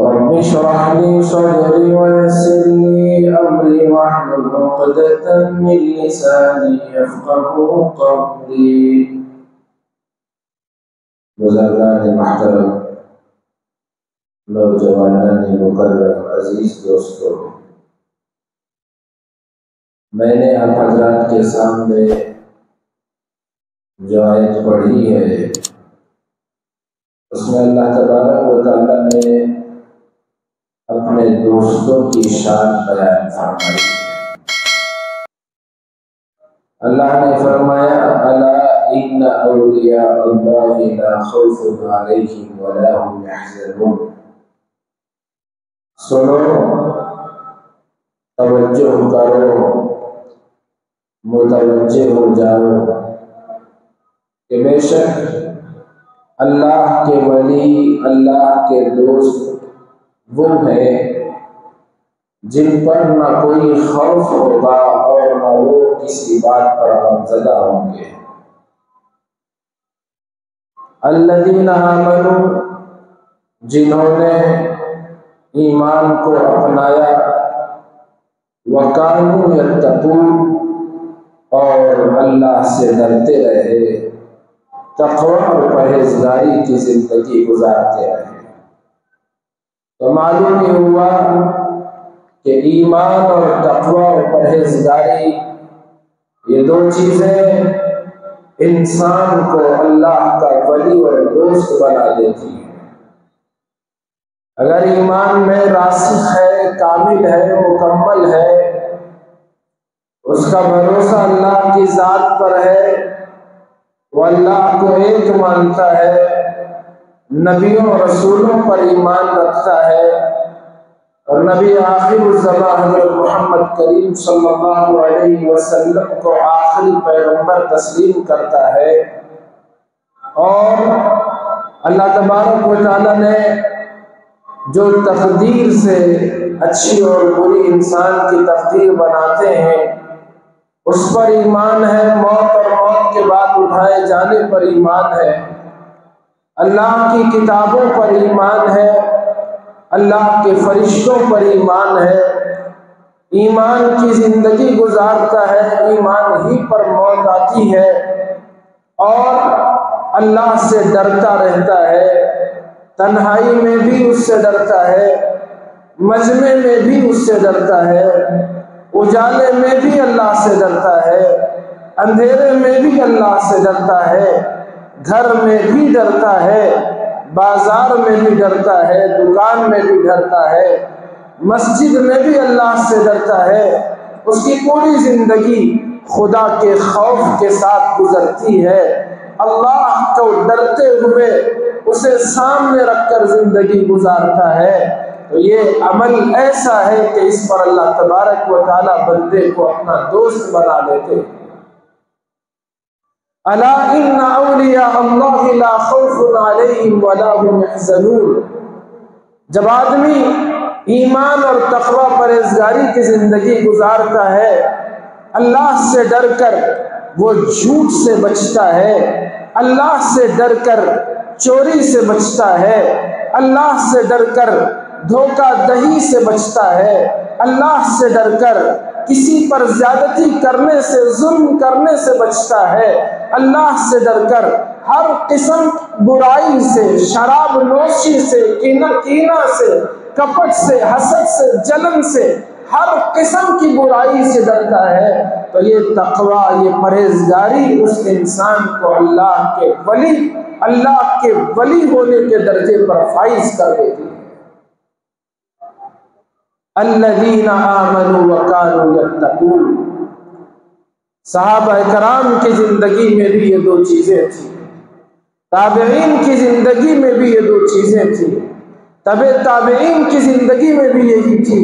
رب اشرح لي صدري ويسر لي أمري واحلل عقدة من لساني يفقهوا قولي۔ بزرگان محترم، نوجوانان مکرم، عزیز دوستو، میں نے آپ حضرات کے سامنے جو آیت پڑھی ہے اس میں اللہ تبارک و تعالیٰ نے اپنے دوستوں کی شان بیان فرمائی۔ اللہ نے فرمایا الا ان اولیاء اللہ لا خوف علیہم ولا هم یحزنون۔ سنو، توجہ کرو، متوجہ ہو جاؤ کہ بے شک اللہ کے ولی، اللہ کے دوست وہ ہیں جن پر نہ کوئی خوف ہوگا اور نہ وہ کسی بات پر غمزدہ ہوں گے۔ الذین آمنوا، جنہوں نے ایمان کو اپنایا، وکانوا یتقون، اور اللہ سے ڈرتے رہے، تقوی اور پرہیزگاری کی زندگی گزارتے رہے۔ تو معلوم ہی ہوا کہ ایمان اور تقوی اور پرہیزگاری یہ دو چیزیں انسان کو اللہ کا ولی اور دوست بنا دیتی ہیں۔ اگر ایمان میں راسخ ہے، کامل ہے، مکمل ہے، اس کا بھروسہ اللہ کی ذات پر ہے، وہ اللہ کو ایک مانتا ہے، نبیوں اور رسولوں پر ایمان رکھتا ہے، اور نبی آخر الزمان حضرت محمد کریم صلی اللہ علیہ وسلم کو آخری پیغمبر تسلیم کرتا ہے، اور اللہ تبارک و تعالیٰ نے جو تقدیر سے اچھی اور بری انسان کی تقدیر بناتے ہیں اس پر ایمان ہے، موت اور موت کے بعد اٹھائے جانے پر ایمان ہے، اللہ کی کتابوں پر ایمان ہے، اللہ کے فرشتوں پر ایمان ہے، ایمان کی زندگی گزارتا ہے، ایمان ہی پر موت آتی ہے، اور اللہ سے ڈرتا رہتا ہے، تنہائی میں بھی اس سے ڈرتا ہے، مجمع میں بھی اس سے ڈرتا ہے، اجالے میں بھی اللہ سے ڈرتا ہے، اندھیرے میں بھی اللہ سے ڈرتا ہے، گھر میں بھی ڈرتا ہے، بازار میں بھی ڈرتا ہے، دکان میں بھی ڈرتا ہے، مسجد میں بھی اللہ سے ڈرتا ہے۔ اس کی پوری زندگی خدا کے خوف کے ساتھ گزرتی ہے، اللہ کو ڈرتے ہوئے اسے سامنے رکھ کر زندگی گزارتا ہے۔ تو یہ عمل ایسا ہے کہ اس پر اللہ تبارک و تعالیٰ بندے کو اپنا دوست بنا لیتے ہیں۔ الا ان اولیاء اللہ لا خوف علیہم ولا هم یحزنون۔ جب آدمی ایمان اور تقوی پرہیزگاری کی زندگی گزارتا ہے، اللہ سے ڈر کر وہ جھوٹ سے بچتا ہے، اللہ سے ڈر کر چوری سے بچتا ہے، اللہ سے ڈر کر دھوکہ دہی سے بچتا ہے، اللہ سے ڈر کر کسی پر زیادتی کرنے سے، ظلم کرنے سے بچتا ہے، اللہ سے ڈر کر ہر قسم برائی سے، شراب نوشی سے، کینہ سے، کپٹ سے، حسد سے، جلن سے، ہر قسم کی برائی سے ڈرتا ہے۔ تو یہ تقوی، یہ پرہیزگاری اس انسان کو اللہ کے ولی ہونے کے درجے پر فائز کر دیتی ہے۔ الذین آمنوا وکانوا یتقون۔ صحابہ کرام کی زندگی میں بھی یہ دو چیزیں تھیں، تابعین کی زندگی میں بھی یہ دو چیزیں تھیں، تبع تابعین کی زندگی میں بھی یہی تھی،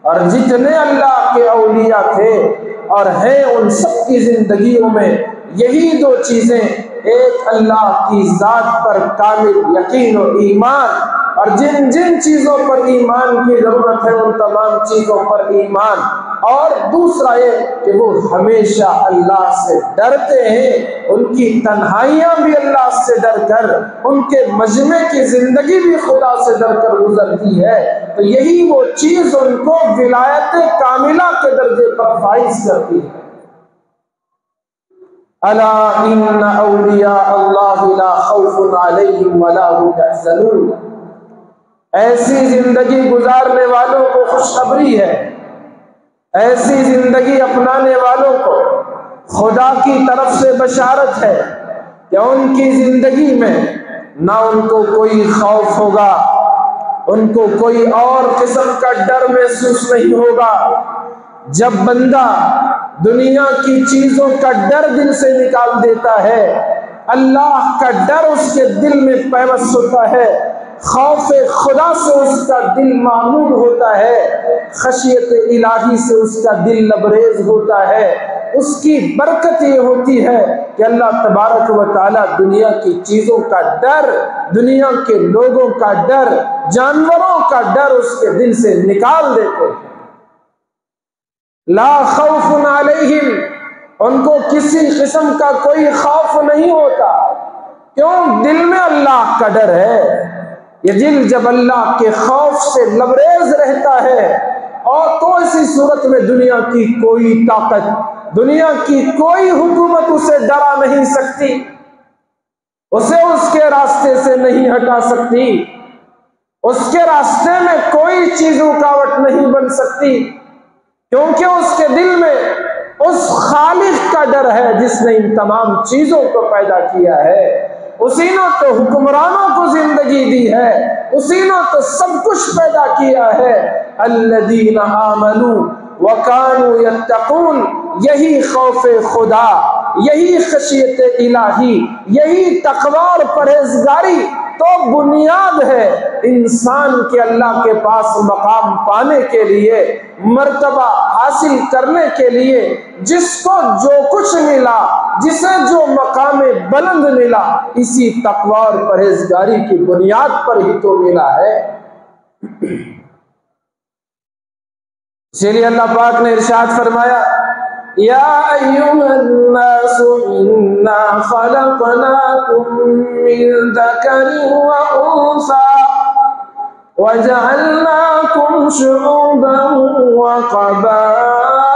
اور جتنے اللہ کے اولیاء تھے اور ہیں ان سب کی زندگیوں میں یہی دو چیزیں، ایک اللہ کی ذات پر کامل یقین و ایمان، اور جن جن چیزوں پر ایمان کی ضرورت ہے ان تمام چیزوں پر ایمان، اور دوسرا یہ کہ وہ ہمیشہ اللہ سے ڈرتے ہیں، ان کی تنہائیاں بھی اللہ سے ڈر کر، ان کے مجمع کی زندگی بھی خدا سے ڈر کر گزرتی ہے، تو یہی وہ چیز ان کو ولایت کاملہ کے درجے پر فائز کرتی ہے۔ الا ان اولیاء اللہ لا خوف علیہم ولا هم یحزنون، ایسی زندگی گزارنے والوں کو خوشخبری ہے، ایسی زندگی اپنانے والوں کو خدا کی طرف سے بشارت ہے کہ ان کی زندگی میں نہ ان کو کوئی خوف ہوگا، ان کو کوئی اور قسم کا ڈر محسوس نہیں ہوگا۔ جب بندہ دنیا کی چیزوں کا ڈر دل سے نکال دیتا ہے، اللہ کا ڈر اس کے دل میں پیوست ہوتا ہے، خوف خدا سے اس کا دل معمور ہوتا ہے، خشیت الہی سے اس کا دل لبریز ہوتا ہے، اس کی برکت یہ ہوتی ہے کہ اللہ تبارک و تعالی دنیا کی چیزوں کا ڈر، دنیا کے لوگوں کا ڈر، جانوروں کا ڈر اس کے دل سے نکال دیتے ہیں۔ لا خوف علیہم، ان کو کسی قسم کا کوئی خوف نہیں ہوتا، کیوں؟ دل میں اللہ کا ڈر ہے۔ یہ دل جب اللہ کے خوف سے لبریز رہتا ہے اور تو اسی صورت میں دنیا کی کوئی طاقت، دنیا کی کوئی حکومت اسے ڈرا نہیں سکتی، اسے اس کے راستے سے نہیں ہٹا سکتی، اس کے راستے میں کوئی چیز رکاوٹ نہیں بن سکتی، کیونکہ اس کے دل میں اس خالق کا ڈر ہے جس نے ان تمام چیزوں کو پیدا کیا ہے، اسی نے تو حکمرانوں کو زندگی دی ہے، اسی نے تو سب کچھ پیدا کیا ہے۔ الذین آمنوا وکانوا یتقون، یہی خوف خدا، یہی خشیت الہی، یہی تقوی اور پرہیزگاری تو بنیاد ہے انسان کے اللہ کے پاس مقام پانے کے لیے، مرتبہ حاصل کرنے کے لیے۔ جس کو جو کچھ ملا، جسے جو مقام بلند ملا، اسی تقوی اور پرہیزگاری کی بنیاد پر ہی تو ملا ہے۔ اسی لیے اللہ پاک نے ارشاد فرمایا، یا ایھا الناس انا خلقناکم من ذکر وانثی وجعلناکم شعوبا وقبائل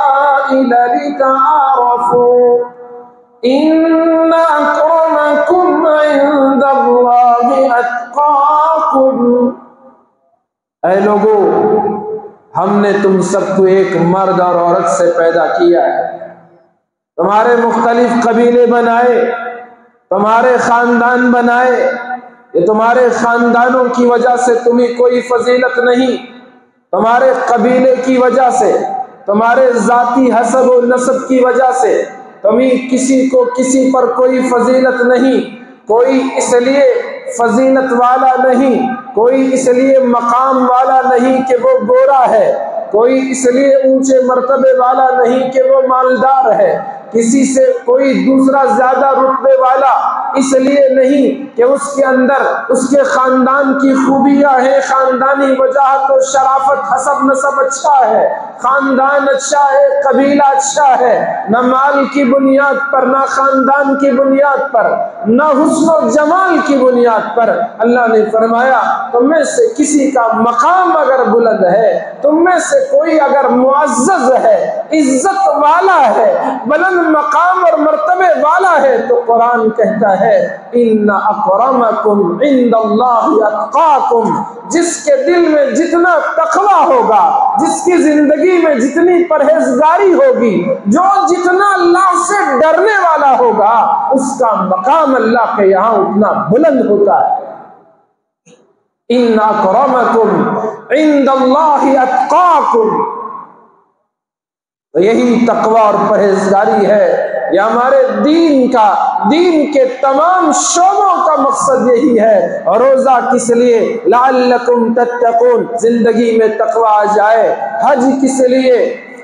لتعارفوا ان اکرمکم عند اللہ اتقاکم۔ اے لوگو، ہم نے تم سب کو ایک مرد اور عورت سے پیدا کیا ہے، تمہارے مختلف قبیلے بنائے، تمہارے خاندان بنائے، یہ تمہارے خاندانوں کی وجہ سے تمہیں کوئی فضیلت نہیں، تمہارے قبیلے کی وجہ سے، تمہارے ذاتی حسب و نسب کی وجہ سے تمہیں کسی کو کسی پر کوئی فضیلت نہیں، کوئی اس لیے فضیلت والا نہیں، کوئی اس لیے مقام والا نہیں کہ وہ گورا ہے، کوئی اس لیے اونچے مرتبے والا نہیں کہ وہ مالدار ہے، کسی سے کوئی دوسرا زیادہ رتبے والا اس لیے نہیں کہ اس کے اندر اس کے خاندان کی خوبیاں ہیں، خاندانی وجاہت و شرافت، حسب نسب اچھا ہے، خاندان اچھا ہے، قبیلہ اچھا ہے، نہ مال کی بنیاد پر، نہ خاندان کی بنیاد پر، نہ حسن و جمال کی بنیاد پر۔ اللہ نے فرمایا تم میں سے کسی کا مقام اگر بلند ہے، تم میں سے کوئی اگر معزز ہے، عزت والا ہے، بلند مقام اور مرتبے والا ہے، تو قرآن کہتا ہے ان اکرمکم عند اللہ اتقاکم، جس کے دل میں جتنا تقوی ہوگا، جس کی زندگی میں جتنی پرہیزگاری ہوگی، جو جتنا اللہ سے ڈرنے والا ہوگا، اس کا مقام اللہ کے یہاں اتنا بلند ہوتا ہے۔ ان اکرمکم عند اللہ اتقاکم، تو یہی تقوی اور پرہیزگاری ہے، یہ ہمارے دین کے تمام شعبوں کا مقصد یہی ہے۔ اور روزہ کس لیے؟ لعلکم تتقون، زندگی میں تقوی آ جائے۔ حج کس لیے؟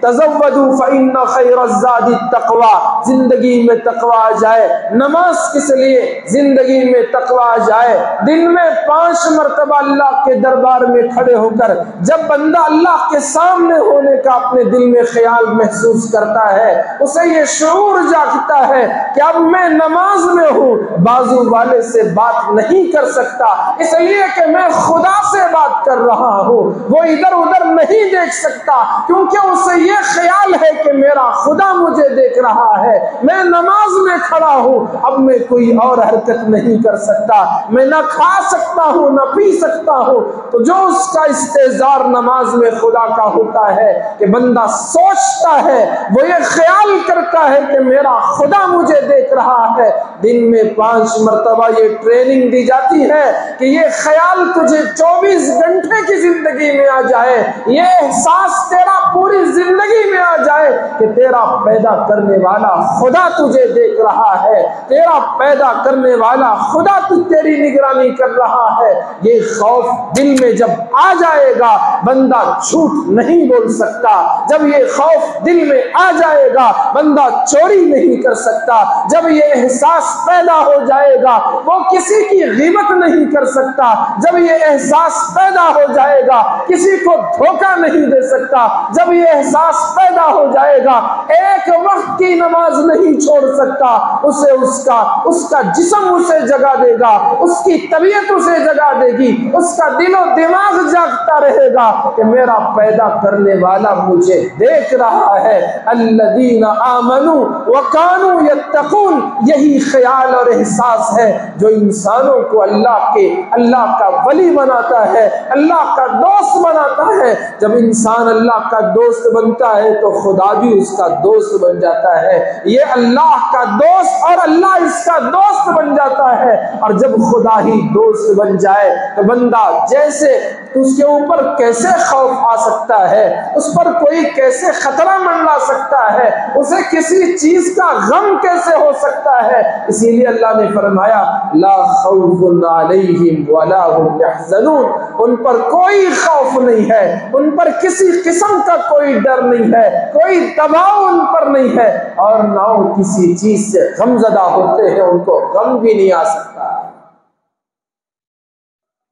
تزودوا فإن خیر الزاد التقوی، زندگی میں تقوی آ جائے۔ نماز کس لیے؟ زندگی میں تقوی آ جائے۔ دن میں 5 مرتبہ اللہ کے دربار میں کھڑے ہو کر جب بندہ اللہ کے سامنے ہونے کا اپنے دل میں خیال محسوس کرتا ہے، اسے یہ شعور جاگتا ہے کہ اب میں نماز میں ہوں، بازو والے سے بات نہیں کر سکتا اس لیے کہ میں خدا سے بات کر رہا ہوں، وہ ادھر ادھر نہیں دیکھ سکتا کیونکہ اسے یہ خیال ہے کہ میرا خدا مجھے دیکھ رہا ہے۔ میں نماز میں کھڑا ہوں، اب میں کوئی اور حرکت نہیں کر سکتا، میں نہ کھا سکتا ہوں نہ پی سکتا ہوں۔ تو جو اس کا استحضار نماز میں خدا کا ہوتا ہے کہ بندہ سوچتا ہے، وہ یہ خیال کرتا ہے کہ میرا خدا مجھے دیکھ رہا ہے۔ دن میں 5 مرتبہ یہ ٹریننگ دی جاتی ہے کہ یہ خیال تجھے 24 گھنٹے کی زندگی میں آ جائے، یہ احساس تیرا پوری زندگی میں آ جائے کہ تیرا پیدا کرنے والا خدا تجھے دیکھ رہا ہے، تیرا پیدا کرنے والا خدا تیری نگرانی کر رہا ہے۔ یہ خوف دل میں جب آ جائے گا بندہ جھوٹ نہیں بول سکتا، جب یہ خوف دل میں آ جائے گا بندہ چوری نہیں کر سکتا، جب یہ احساس پیدا ہو جائے گا وہ کسی کی غیبت نہیں کر سکتا، جب یہ احساس پیدا ہو جائے گا کسی کو دھوکہ نہیں دے سکتا، جب یہ احساس پیدا ہو جائے گا ایک وقت کی نماز نہیں چھوڑ سکتا، اسے اس کا جسم اسے جگا دے گا، اس کی طبیعت اسے جگا دے گی، اس کا دل و دماغ جاگتا رہے گا کہ میرا پیدا کرنے والا مجھے دیکھ رہا ہے۔ الذین آمنوا وکانوا یتقون، یہی خیال اور احساس ہے جو انسانوں کو اللہ کا ولی بناتا ہے، اللہ کا دوست بناتا ہے۔ جب انسان اللہ کا دوست بنتا ہے تو خدا بھی اس کا دوست بن جاتا ہے، یہ اللہ کا دوست اور اللہ اس کا دوست بن جاتا ہے۔ اور جب خدا ہی دوست بن جائے تو بندہ جیسے اس کے اوپر کیسے خوف آ سکتا ہے، اس پر کوئی کیسے خطرہ منڈلا سکتا ہے، اسے کسی چیز کا غم کیسے ہو سکتا ہے۔ اسی لیے اللہ نے فرمایا لا خوف علیہم ولا هم يحزنون، ان پر کوئی خوف نہیں ہے، ان پر کسی قسم کا کوئی ڈر نہیں ہے، کوئی دباؤ ان پر نہیں ہے، اور نہ وہ کسی چیز سے غم زدہ ہوتے ہیں، ان کو غم بھی نہیں آ سکتا۔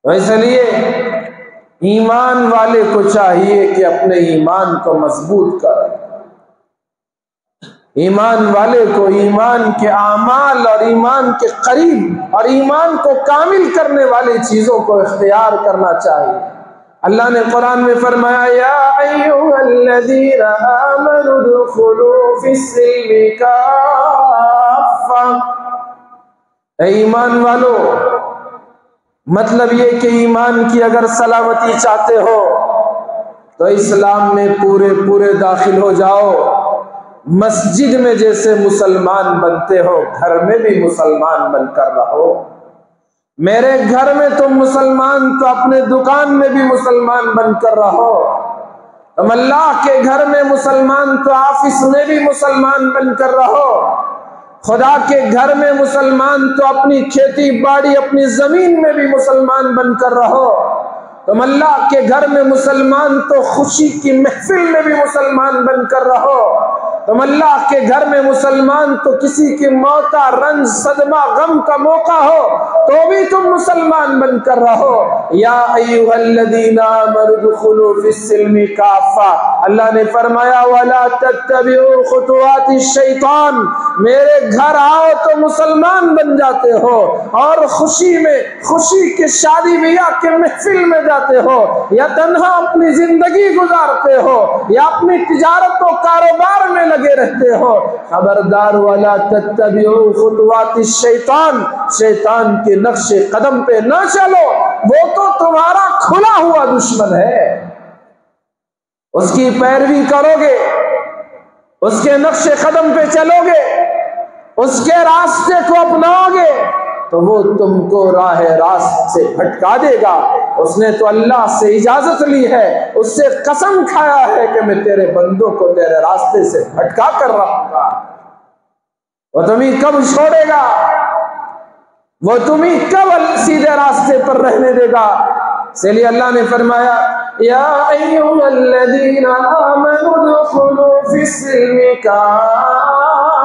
اس لیے ایمان والے کو چاہیے کہ اپنے ایمان کو مضبوط کرے، ایمان والے کو ایمان کے اعمال اور ایمان کے قریب اور ایمان کو کامل کرنے والی چیزوں کو اختیار کرنا چاہیے۔ اللہ نے قرآن میں فرمایا یا ایھا الذین آمنوا ادخلوا فی السلم کافہ، اے ایمان والو، مطلب یہ کہ ایمان کی اگر سلامتی چاہتے ہو تو اسلام میں پورے داخل ہو جاؤ۔ مسجد میں جیسے مسلمان بنتے ہو گھر میں بھی مسلمان بن کر رہو۔ میرے گھر میں تم مسلمان تو اپنے دکان میں بھی مسلمان بن کر رہو، تم اللہ کے گھر میں مسلمان تو آفس میں بھی مسلمان بن کر رہو، خدا کے گھر میں مسلمان تو اپنی کھیتی باڑی اپنی زمین میں بھی مسلمان بن کر رہو، تم اللہ کے گھر میں مسلمان تو خوشی کی محفل میں بھی مسلمان بن کر رہو، تم اللہ کے گھر میں مسلمان تو کسی کی موت رنج صدمہ غم کا موقع ہو تو بھی تم مسلمان بن کر رہو۔ یا ایھا الذین آمنوا ادخلوا فی السلم کافہ، اللہ نے فرمایا ولا تتبعوا خطوات الشیطان، میرے گھر آؤ تو مسلمان بن جاتے ہو اور خوشی کے شادی بیاہ کے محفل میں جاتے ہو، یا تنہا اپنی زندگی گزارتے ہو یا اپنی تجارت و کاروبار میں لگے رہتے ہو، خبردار ولا تتبعوا خطوات الشیطان، شیطان کے نقش قدم پہ نہ چلو، وہ تو تمہارا کھلا ہوا دشمن ہے، اس کی پیروی کرو گے، اس کے نقش قدم پہ چلو گے، اس کے راستے کو اپناؤ گے تو وہ تم کو راہ راست سے بھٹکا دے گا۔ اس نے تو اللہ سے اجازت لی ہے، اس سے قسم کھایا ہے کہ میں تیرے بندوں کو تیرے راستے سے بھٹکا کر رہوں گا۔ وہ تمہیں کب چھوڑے گا، وہ تمہیں کب سیدھے راستے پر رہنے دے گا؟ اس لیے اللہ نے فرمایا یا ایھا الذین آمنوا ادخلوا فی السلم کافۃ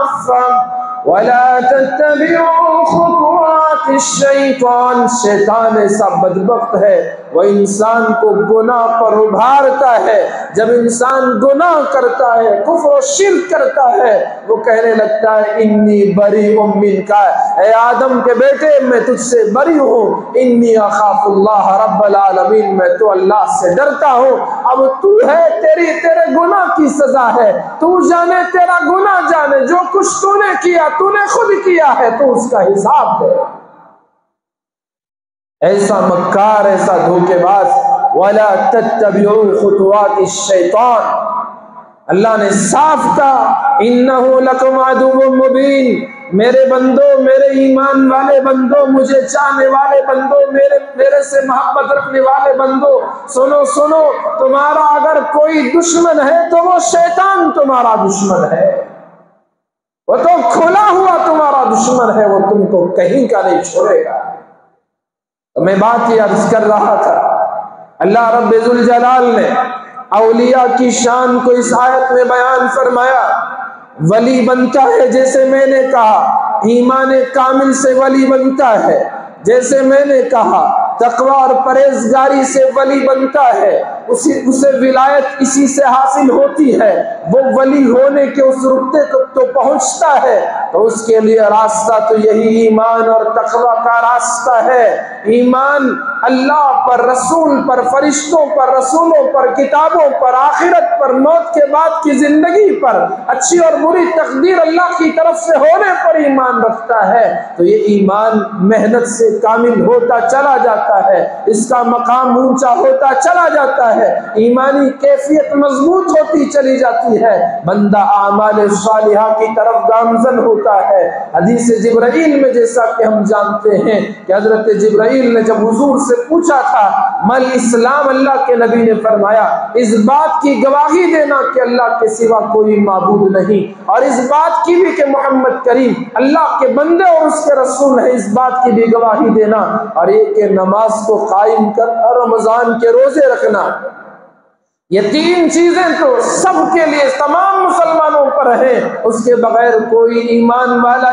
ولا تتبعوا خطوات الشیطان۔ شیطان ایسا بدبخت ہے، وہ انسان کو گناہ پر ابھارتا ہے۔ جب انسان گناہ کرتا ہے، کفر و شرک کرتا ہے، وہ کہنے لگتا ہے انی بریء منک، اے آدم کے بیٹے میں تجھ سے بری ہوں، انی اخاف اللہ رب العالمین، میں تو اللہ سے ڈرتا ہوں۔ اب تو ہے، تیرے گناہ کی سزا ہے، تو جانے تیرا گناہ جانے، جو کچھ تو نے کیا تو نے خود کیا ہے، تو اس کا حساب دے۔ ایسا مکار، ایسا دھوکے باز، وَلَا تَتَّبِعُوا خُطُوَاتِ الشَّيْطَانِ، اللہ نے صاف کہا اِنَّهُ لَكُمْ عَدُوٌّ مُبِينٌ، میرے بندو، میرے ایمان والے بندو، مجھے چاہنے والے بندو، میرے سے محبت رکھنے والے بندو، سنو سنو، تمہارا اگر کوئی دشمن ہے تو وہ شیطان تمہارا دشمن ہے، وہ تو کھلا ہوا تمہارا دشمن ہے، وہ تم کو کہیں کا نہیں چھوڑے گا۔ تو میں بات یہ عرض کر رہا تھا، اللہ رب ذوالجلال نے اولیاء کی شان کو اس آیت میں بیان فرمایا۔ ولی بنتا ہے جیسے میں نے کہا، ایمان کامل سے ولی بنتا ہے، جیسے میں نے کہا تقوی اور پرہیزگاری سے ولی بنتا ہے، اسے ولایت اسی سے حاصل ہوتی ہے، وہ ولی ہونے کے اس رتبے کو تو پہنچتا ہے، تو اس کے لیے راستہ تو یہی ایمان اور تقوی کا راستہ ہے۔ ایمان اللہ پر، رسول پر، فرشتوں پر، رسولوں پر، کتابوں پر، آخرت پر، موت کے بعد کی زندگی پر، اچھی اور بری تقدیر اللہ کی طرف سے ہونے پر ایمان رکھتا ہے، تو یہ ایمان محنت سے کامل ہوتا چلا جاتا ہے، اس کا مقام اونچا ہوتا چلا جاتا ہے، ایمانی کیفیت مضبوط ہوتی چلی جاتی ہے، بندہ اعمال صالحہ کی طرف گامزن ہوتا ہے۔ حدیث جبرائیل میں جیسا کہ ہم جانتے ہیں کہ حضرت جبرائیل نے جب حضور سے پوچھا تھا مل اسلام، اللہ کے نبی نے فرمایا اس بات کی گواہی دینا کہ اللہ کے سوا کوئی معبود نہیں، اور اس بات کی بھی کہ محمد کریم اللہ کے بندے اور اس کے رسول ہیں، اس بات کی بھی گواہی دینا، اور یہ کہ نماز کو قائم کر اور رمضان کے روزے رکھنا۔ یہ تین چیزیں تو سب کے لیے، تمام مسلمانوں پر ہیں، اس کے بغیر کوئی ایمان والا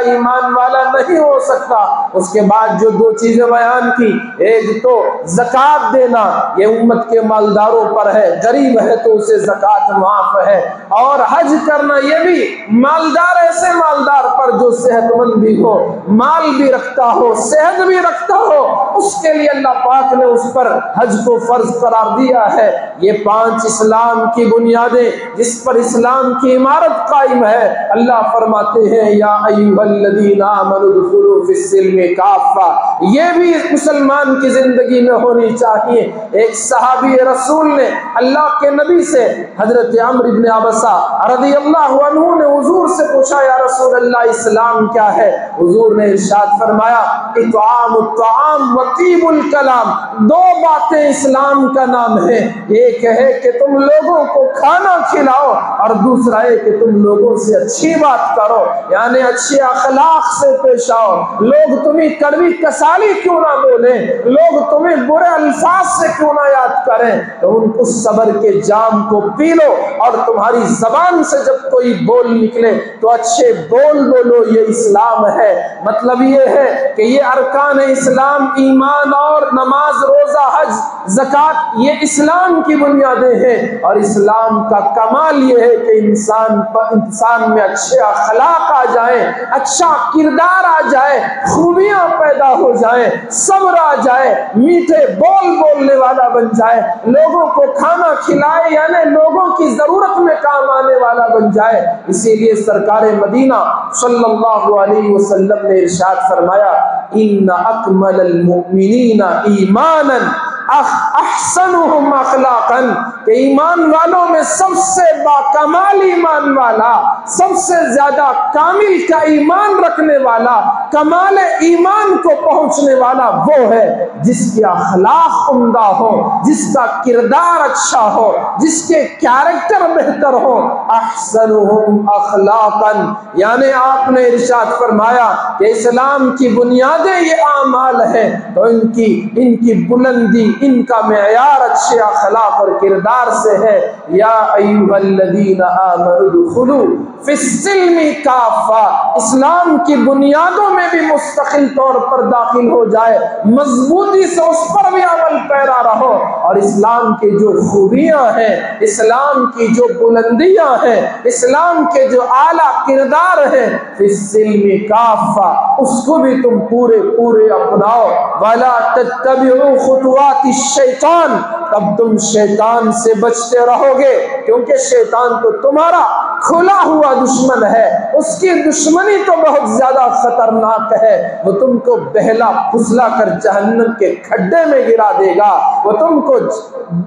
نہیں ہو سکتا۔ اس کے بعد جو دو چیزیں بیان کی، ایک تو زکوٰۃ دینا، یہ امت کے مالداروں پر ہے، غریب ہے تو اسے زکوٰۃ معاف ہے، اور حج کرنا یہ بھی مالدار، ایسے مالدار پر جو صحت مند بھی ہو، مال بھی رکھتا ہو، صحت بھی رکھتا ہو، اس کے لیے اللہ پاک نے اس پر حج کو فرض قرار دیا ہے۔ یہ پانچ اسلام کی بنیادیں جس پر اسلام کی عمارت قائم ہے، اللہ فرماتے ہیں یا ایھا الذین آمنوا ادخلوا فی السلم کافہ، یہ بھی مسلمان کی زندگی میں ہونی چاہیے۔ ایک صحابی رسول نے اللہ کے نبی سے، حضرت عمرو بن عبسہ رضی اللہ عنہ نے حضور سے پوچھا یا رسول اللہ اسلام کیا ہے؟ حضور نے ارشاد فرمایا اطعام الطعام و طیب الکلام، دو باتیں اسلام کا نام ہے، ایک ہے کہ تم لوگوں کو کھانا کھلاؤ، اور دوسرا ہے کہ تم لوگوں سے اچھی بات کرو، یعنی اچھے اخلاق سے پیش آؤ، لوگ تمہیں کڑوی کسالی کیوں نہ بولیں، لوگ تمہیں برے الفاظ سے کیوں نہ یاد کریں، تو ان کو صبر کے جام کو پی لو، اور تمہاری زبان سے جب کوئی بول نکلے تو اچھے بول بولو، یہ اسلام ہے۔ مطلب یہ ہے کہ یہ ارکان اسلام، ایمان اور نماز، روزہ، حج، زکوٰۃ، یہ اسلام کی بنیادیں ہیں، اور اسلام کا کمال یہ ہے کہ انسان میں اچھے اخلاق آ جائیں، اچھا کردار آ جائے، خوبیاں پیدا ہو جائیں، صبر آ جائے، میٹھے بول بولنے والا بن جائے، لوگوں کو کھانا کھلائے، یعنی لوگوں کی ضرورت میں کام آنے والا بن جائے۔ اسی لیے سرکار مدینہ صلی اللہ علیہ وسلم نے ارشاد فرمایا ان اکمل المؤمنین ایمانا احسنهم اخلاقا، کہ کہ ایمان والوں میں سب سے باکمال ایمان والا، سب سے زیادہ کامل کا ایمان رکھنے والا، کمال ایمان کو پہنچنے والا وہ ہے جس کے اخلاق عمدہ ہو، جس کا کردار اچھا ہو، جس کے کیریکٹر بہتر ہو۔ احسنہم اخلاقا، یعنی آپ نے ارشاد فرمایا کہ اسلام کی بنیادیں یہ اعمال ہیں، تو ان کی بلندی، ان کا معیار اچھے اخلاق اور کردار سے ہے۔ یا ایھا الذین آمنوا ادخلوا فی السلم کافہ، اسلام کی بنیادوں میں بھی مستقل طور پر داخل ہو جائے، مضبوطی سے اس پر بھی عمل پیرا رہو، اور اسلام کی جو خوبیاں ہیں، اسلام کی جو بلندیاں ہیں، اسلام کے جو اعلیٰ کردار ہیں، فی السلم کافہ، اس کو بھی تم پورے اپناؤ۔ ولا تتبعوا خطوات الشیطان، تب تم شیطان سے بچتے رہو گے، کیونکہ شیطان تو تمہارا کھلا ہوا دشمن ہے، اس کی دشمنی تو بہت زیادہ خطرناک ہے، وہ تم کو بہلا پھسلا کر جہنم کے کھڈے میں گرا دے گا، وہ تم کو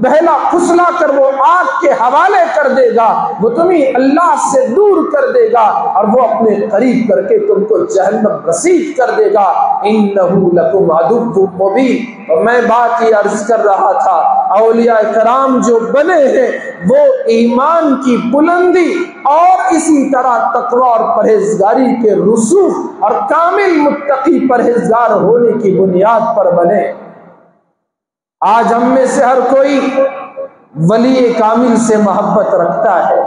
بہلا پھسلا کر وہ آگ کے حوالے کر دے گا، وہ تمہیں اللہ سے دور کر دے گا، اور وہ اپنے قریب کر کے تم کو جہنم رسید کر دے گا۔ انہ لکم عدو مبین۔ اور میں بات یہ عرض کر رہا تھا، اولیاء کرام جو بنے ہیں وہ ایمان کی بلندی اور اسی طرح تقوی اور پرہیزگاری کے رسوخ اور کامل متقی پرہیزگار ہونے کی بنیاد پر بنے۔ آج ہم میں سے ہر کوئی ولی کامل سے محبت رکھتا ہے،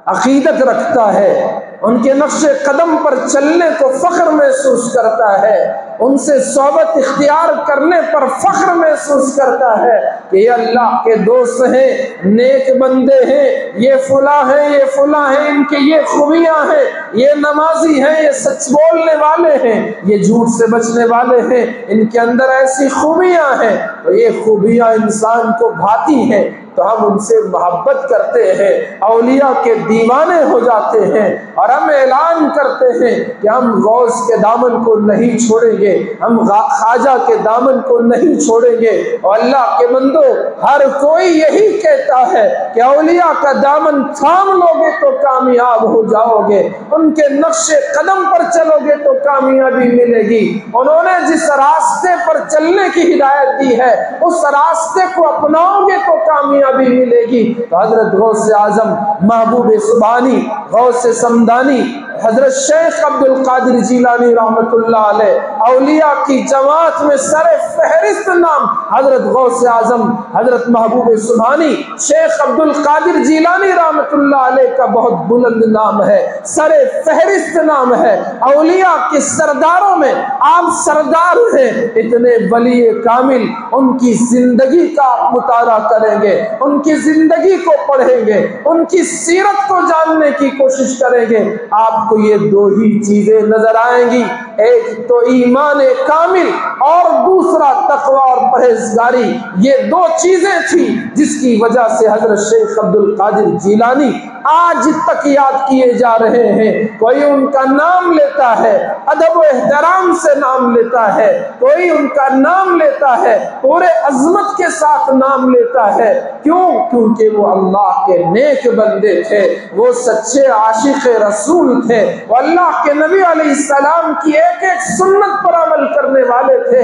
عقیدت رکھتا ہے، ان کے نقش قدم پر چلنے کو فخر محسوس کرتا ہے، ان سے صحبت اختیار کرنے پر فخر محسوس کرتا ہے کہ یہ اللہ کے دوست ہیں، نیک بندے ہیں، یہ فلاں ہیں، یہ فلاں ہیں، ان کے یہ خوبیاں ہیں، یہ نمازی ہیں، یہ سچ بولنے والے ہیں، یہ جھوٹ سے بچنے والے ہیں، ان کے اندر ایسی خوبیاں ہیں، تو یہ خوبیاں انسان کو بھاتی ہیں، تو ہم ان سے محبت کرتے ہیں، اولیاء کے دیوانے ہو جاتے ہیں، اور ہم اعلان کرتے ہیں کہ ہم غوث کے دامن کو نہیں چھوڑیں گے، ہم خواجہ کے دامن کو نہیں چھوڑیں گے۔ اور اللہ کے بندو، ہر کوئی یہی کہتا ہے کہ اولیاء کا دامن تھام لو گے تو کامیاب ہو جاؤ گے، ان کے نقش قدم پر چلو گے تو کامیابی ملے گی، انہوں نے جس راستے پر چلنے کی ہدایت دی ہے اس راستے کو اپناؤ گے تو کامیابی ملے گی۔ تو حضرت غوث اعظم محبوب سبحانی، غوث سمدانی، حضرت شیخ عبد القادر جیلانی رحمت اللہ علیہ، اولیاء کی جماعت میں سر فہرست نام حضرت غوث اعظم حضرت محبوب سبحانی شیخ عبد القادر جیلانی رحمت اللہ علیہ کا بہت بلند نام ہے، سر فہرست نام ہے، اولیاء کے سرداروں میں آپ سردار ہیں۔ اتنے ولی کامل، ان کی زندگی کا آپ مطالعہ کریں گے، ان کی زندگی کو پڑھیں گے، ان کی سیرت کو جاننے کی کوشش کریں گے، آپ کو یہ دو ہی چیزیں نظر آئیں گی، ایک تو ایمان کامل اور دوسرا تقوی اور پرہیزگاری۔ یہ دو چیزیں تھیں جس کی وجہ سے حضرت شیخ عبد القادر جیلانی آج تک یاد کیے جا رہے ہیں۔ کوئی ان کا نام لیتا ہے، ادب و احترام سے نام لیتا ہے، کوئی ان کا نام لیتا ہے، پورے عظمت کے ساتھ نام لیتا ہے۔ کیوں؟ کیونکہ وہ اللہ کے نیک بندے تھے، وہ سچے عاشق رسول تھے، وہ اللہ کے نبی علیہ السلام کی ایک ایک سنت پر عمل کرنے والے تھے۔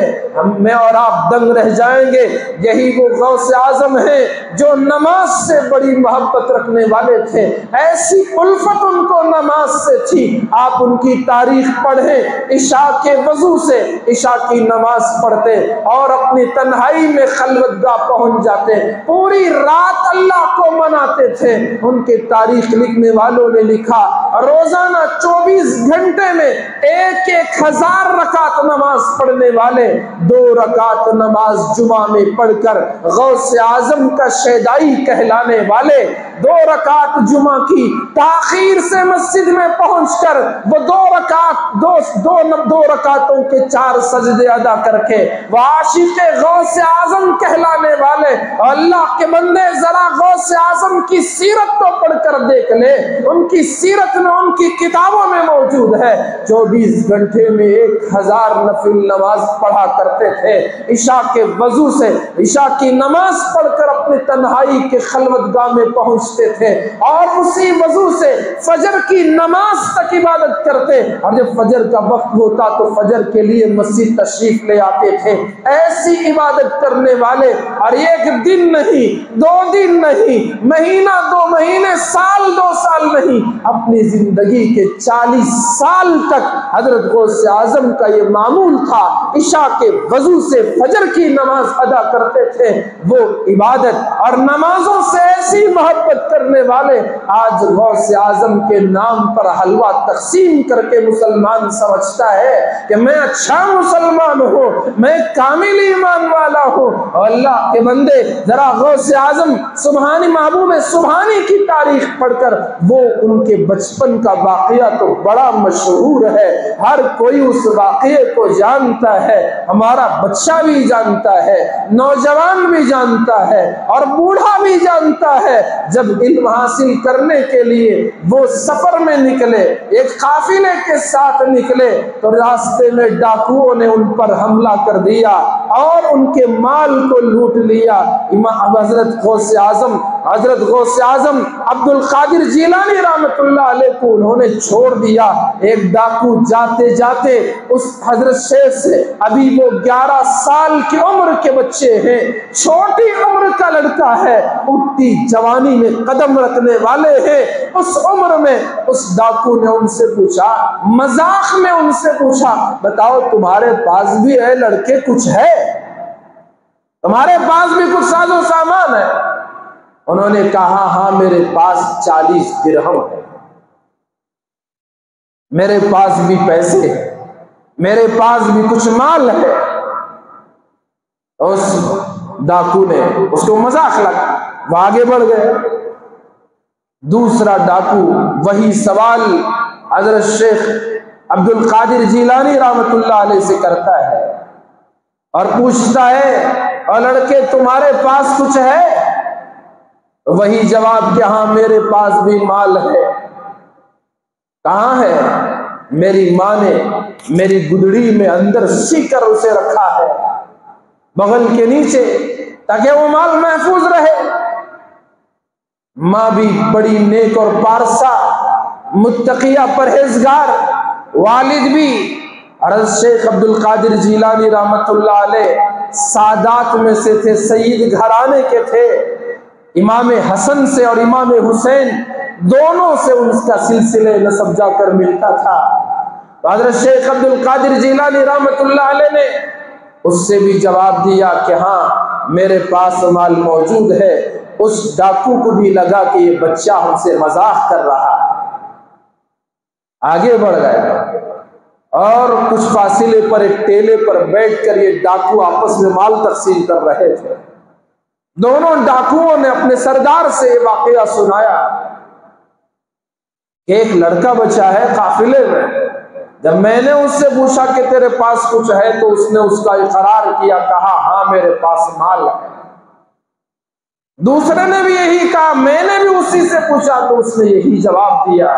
میں اور آپ دنگ رہ جائیں گے، یہی وہ غوث اعظم ہیں جو نماز سے بڑی محبت رکھنے والے تھے، ایسی الفت ان کو نماز سے تھی۔ آپ ان کی تاریخ پڑھیں، عشاء کے وضو سے عشاء کی نماز پڑھتے اور اپنی تنہائی میں خلوت گاہ پہنچ جاتے، پوری رات اللہ کو مناتے تھے۔ ان کی تاریخ لکھنے والوں نے لکھا روزانہ 24 گھنٹے میں 1000 رکعت نماز پڑھنے والے 2 رکعت نماز جمعہ میں پڑھ کر غوث اعظم کا شیدائی کہلانے والے 2 رکعت جمعہ کی تاخیر سے مسجد میں پہنچ کر وہ 2 رکعتوں کے 4 سجدے ادا کر کے وہ عاشق غوث اعظم کہلانے والے ہے۔ اللہ کے بندے ذرا غوث اعظم کی سیرت تو پڑھ کر دیکھ لے، ان کی سیرت میں، ان کی کتابوں میں موجود ہے 24 گھنٹے میں 1000 نفل نماز پڑھا کرتے تھے۔ عشاء کے وضو سے عشاء کی نماز پڑھ کر اپنی تنہائی کے خلوت گاہ میں پہنچتے تھے اور اسی وضو سے فجر کی نماز تک عبادت کرتے، اور جب فجر کا وقت ہوتا تو فجر کے لیے مسجد تشریف لے آتے تھے۔ ایسی عبادت کرنے والے، اور ایک دن نہیں، 2 دن نہیں، مہینہ 2 مہینے، سال 2 سال نہیں، اپنی زندگی کے 40 سال تک حضرت غوث اعظم کا یہ معمول تھا، عشاء کے وضو سے فجر کی نماز ادا کرتے تھے۔ وہ عبادت اور نمازوں سے ایسی محبت کرنے والے آج غوث اعظم کے نام پر حلوہ تقسیم کر کے مسلمان سمجھتا ہے کہ میں اچھا مسلمان ہوں، میں کامل ایمان والا ہوں۔ اور اللہ کے بندے ذرا غوث اعظم سبحانی محبوب سبحانی کی تاریخ پڑھ کر، وہ ان کے بچپن کا واقعہ تو بڑا مشہور ہے، ہر کوئی اس واقعے کو جانتا ہے، ہمارا بچہ بھی جانتا ہے، نوجوان بھی جانتا ہے اور بوڑھا بھی جانتا ہے۔ جب علم حاصل کرنے کے لیے وہ سفر میں نکلے، ایک قافلے کے ساتھ نکلے، تو راستے میں ڈاکوؤں نے ان پر حملہ کر دیا اور ان کے مال کو لوٹ لیا۔ امام حضرت غوث اعظم عبد القادر جیلانی رحمۃ اللہ علیہ کو انہوں نے چھوڑ دیا۔ ایک ڈاکو جاتے جاتے اس حضرت شیخ سے، ابھی وہ 11 سال کی عمر کے بچے ہیں، چھوٹی عمر کا لڑکا ہے، اٹھتی جوانی میں قدم رکھنے والے ہیں، اس عمر میں اس ڈاکو نے ان سے پوچھا، مذاق میں ان سے پوچھا، بتاؤ تمہارے پاس بھی ہے لڑکے کچھ ہے؟ تمہارے پاس بھی کچھ ساز و سامان ہے؟ انہوں نے کہا ہاں میرے پاس 40 درہم ہے، میرے پاس بھی پیسے ہیں، میرے پاس بھی کچھ مال ہے۔ اس ڈاکو نے اس کو مذاق لگا، وہ آگے بڑھ گئے۔ دوسرا ڈاکو وہی سوال حضرت شیخ عبد القادر جیلانی رحمۃ اللہ علیہ سے کرتا ہے اور پوچھتا ہے، اور لڑکے تمہارے پاس کچھ ہے؟ وہی جواب کہ ہاں میرے پاس بھی مال ہے۔ کہاں ہے؟ میری ماں نے میری گدڑی میں اندر سی کر اسے رکھا ہے بغل کے نیچے، تاکہ وہ مال محفوظ رہے۔ ماں بھی بڑی نیک اور پارسا، متقیہ، پرہیزگار، والد بھی حضرت شیخ عبد القادر جیلانی رحمۃ اللہ علیہ سادات میں سے تھے، سید گھرانے کے تھے، امام حسن سے اور امام حسین دونوں سے ان کا سلسلہ نسب جا کر ملتا تھا۔ حضرت شیخ عبد القادر جیلانی رحمۃ اللہ علیہ نے اس سے بھی جواب دیا کہ ہاں میرے پاس مال موجود ہے۔ اس ڈاکو کو بھی لگا کہ یہ بچہ ہم سے مذاق کر رہا ہے، آگے بڑھ گئے اور کچھ فاصلے پر ایک ٹیلے پر بیٹھ کر یہ ڈاکو آپس میں مال تقسیم کر رہے تھے۔ دونوں ڈاکوؤں نے اپنے سردار سے یہ واقعہ سنایا کہ ایک لڑکا بچا ہے قافلے میں۔ جب میں نے اس سے پوچھا کہ تیرے پاس کچھ ہے تو اس نے اس کا اقرار کیا، کہا ہاں میرے پاس مال ہے۔ دوسرے نے بھی یہی کہا، میں نے بھی اسی سے پوچھا تو اس نے یہی جواب دیا۔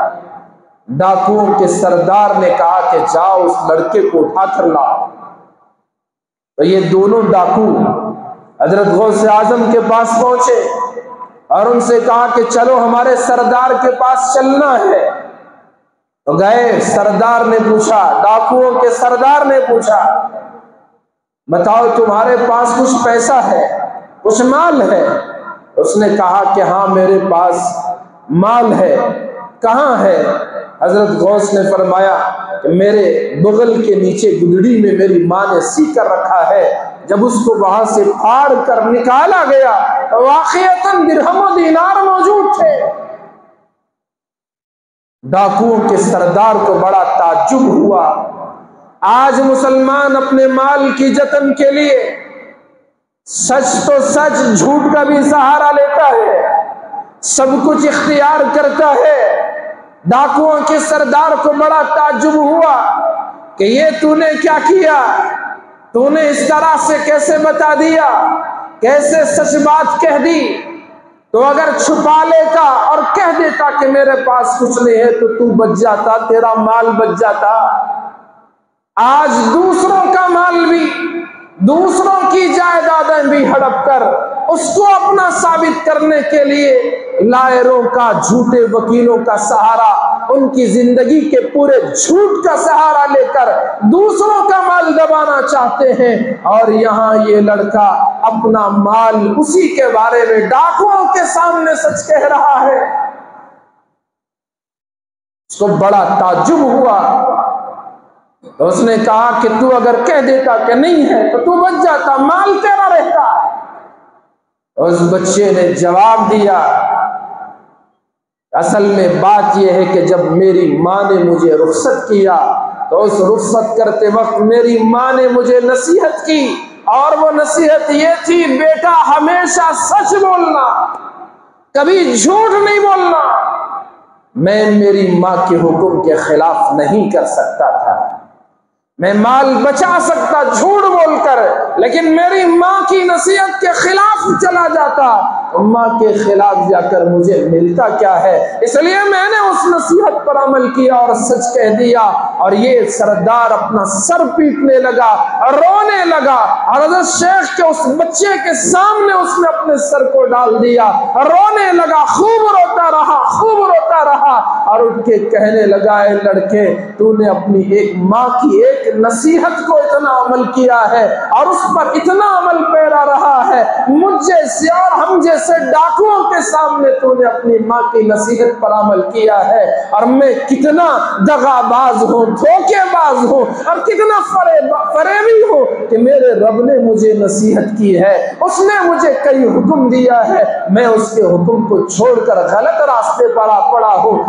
ڈاکوؤں کے سردار نے کہا کہ جاؤ اس لڑکے کو اٹھا کر لاؤ۔ تو یہ دونوں ڈاکو حضرت غوث اعظم کے پاس پہنچے اور ان سے کہا کہ چلو ہمارے سردار کے پاس چلنا ہے۔ تو گئے، سردار نے پوچھا، ڈاکوؤں کے سردار نے پوچھا، بتاؤ تمہارے پاس کچھ پیسہ ہے، کچھ مال ہے؟ اس نے کہا کہ ہاں میرے پاس مال ہے۔ کہاں ہے؟ حضرت غوث نے فرمایا کہ میرے بغل کے نیچے گدڑی میں میری ماں نے سی کر رکھا ہے۔ جب اس کو وہاں سے پھاڑ کر نکالا گیا تو واقعتاً درہم و دینار موجود تھے۔ ڈاکوؤں کے سردار کو بڑا تعجب ہوا۔ آج مسلمان اپنے مال کی جتن کے لیے سچ تو سچ، جھوٹ کا بھی سہارا لیتا ہے، سب کچھ اختیار کرتا ہے۔ ڈاکوؤں کے سردار کو بڑا تعجب ہوا کہ یہ تو نے کیا کیا، تو نے اس طرح سے کیسے بتا دیا؟ کیسے سچ بات کہہ دی تو اگر چھپا لیتا اور کہہ دیتا کہ میرے پاس کچھ نہیں ہے تو بچ جاتا، تیرا مال بچ جاتا۔ آج دوسروں کا مال بھی، دوسروں کی جائیدادیں بھی ہڑپ کر اس کو اپنا ثابت کرنے کے لیے لائروں کا، جھوٹے وکیلوں کا سہارا، ان کی زندگی کے پورے جھوٹ کا سہارا لے کر دوسروں کا مال دبانا چاہتے ہیں۔ اور یہاں یہ لڑکا اپنا مال اسی کے بارے میں ڈاکوؤں کے سامنے سچ کہہ رہا ہے۔ اس کو بڑا تعجب ہوا تو اس نے کہا کہ تو اگر کہہ دیتا کہ نہیں ہے تو بچ جاتا، مال تیرا رہتا۔ اس بچے نے جواب دیا، اصل میں بات یہ ہے کہ جب میری ماں نے مجھے رخصت کیا تو اس رخصت کرتے وقت میری ماں نے مجھے نصیحت کی، اور وہ نصیحت یہ تھی، بیٹا ہمیشہ سچ بولنا، کبھی جھوٹ نہیں بولنا۔ میں میری ماں کے حکم کے خلاف نہیں کر سکتا تھا، میں مال بچا سکتا جھوٹ بول کر، لیکن میری ماں کی نصیحت کے خلاف چلا جاتا، ماں کے خلاف جا کر مجھے ملتا کیا ہے؟ اس لیے میں نے اس نصیحت پر عمل کیا اور سچ کہہ دیا۔ اور یہ سردار اپنا سر پیٹنے لگا، رونے لگا، اور حضرت شیخ کے اس بچے کے سامنے اس نے اپنے سر کو ڈال دیا، رونے لگا، خوب روتا رہا، خوب روتا رہا، اور اٹھ کے کہنے لگا، اے لڑکے، تو نے اپنی ایک ماں کی ایک نصیحت کو اتنا عمل کیا ہے اور اس پر اتنا عمل پیرا رہا ہے، مجھ جیسے اور ہم جیسے ڈاکوؤں کے سامنے تو نے اپنی ماں کی نصیحت پر عمل کیا ہے، اور میں کتنا دغا باز ہوں، دھوکے باز ہوں، اور کتنا فریبی ہوں کہ میرے رب نے مجھے نصیحت کی ہے، اس نے مجھے کئی حکم دیا ہے، میں اس کے حکم کو چھوڑ کر غلط راستے پر پڑا ہوں،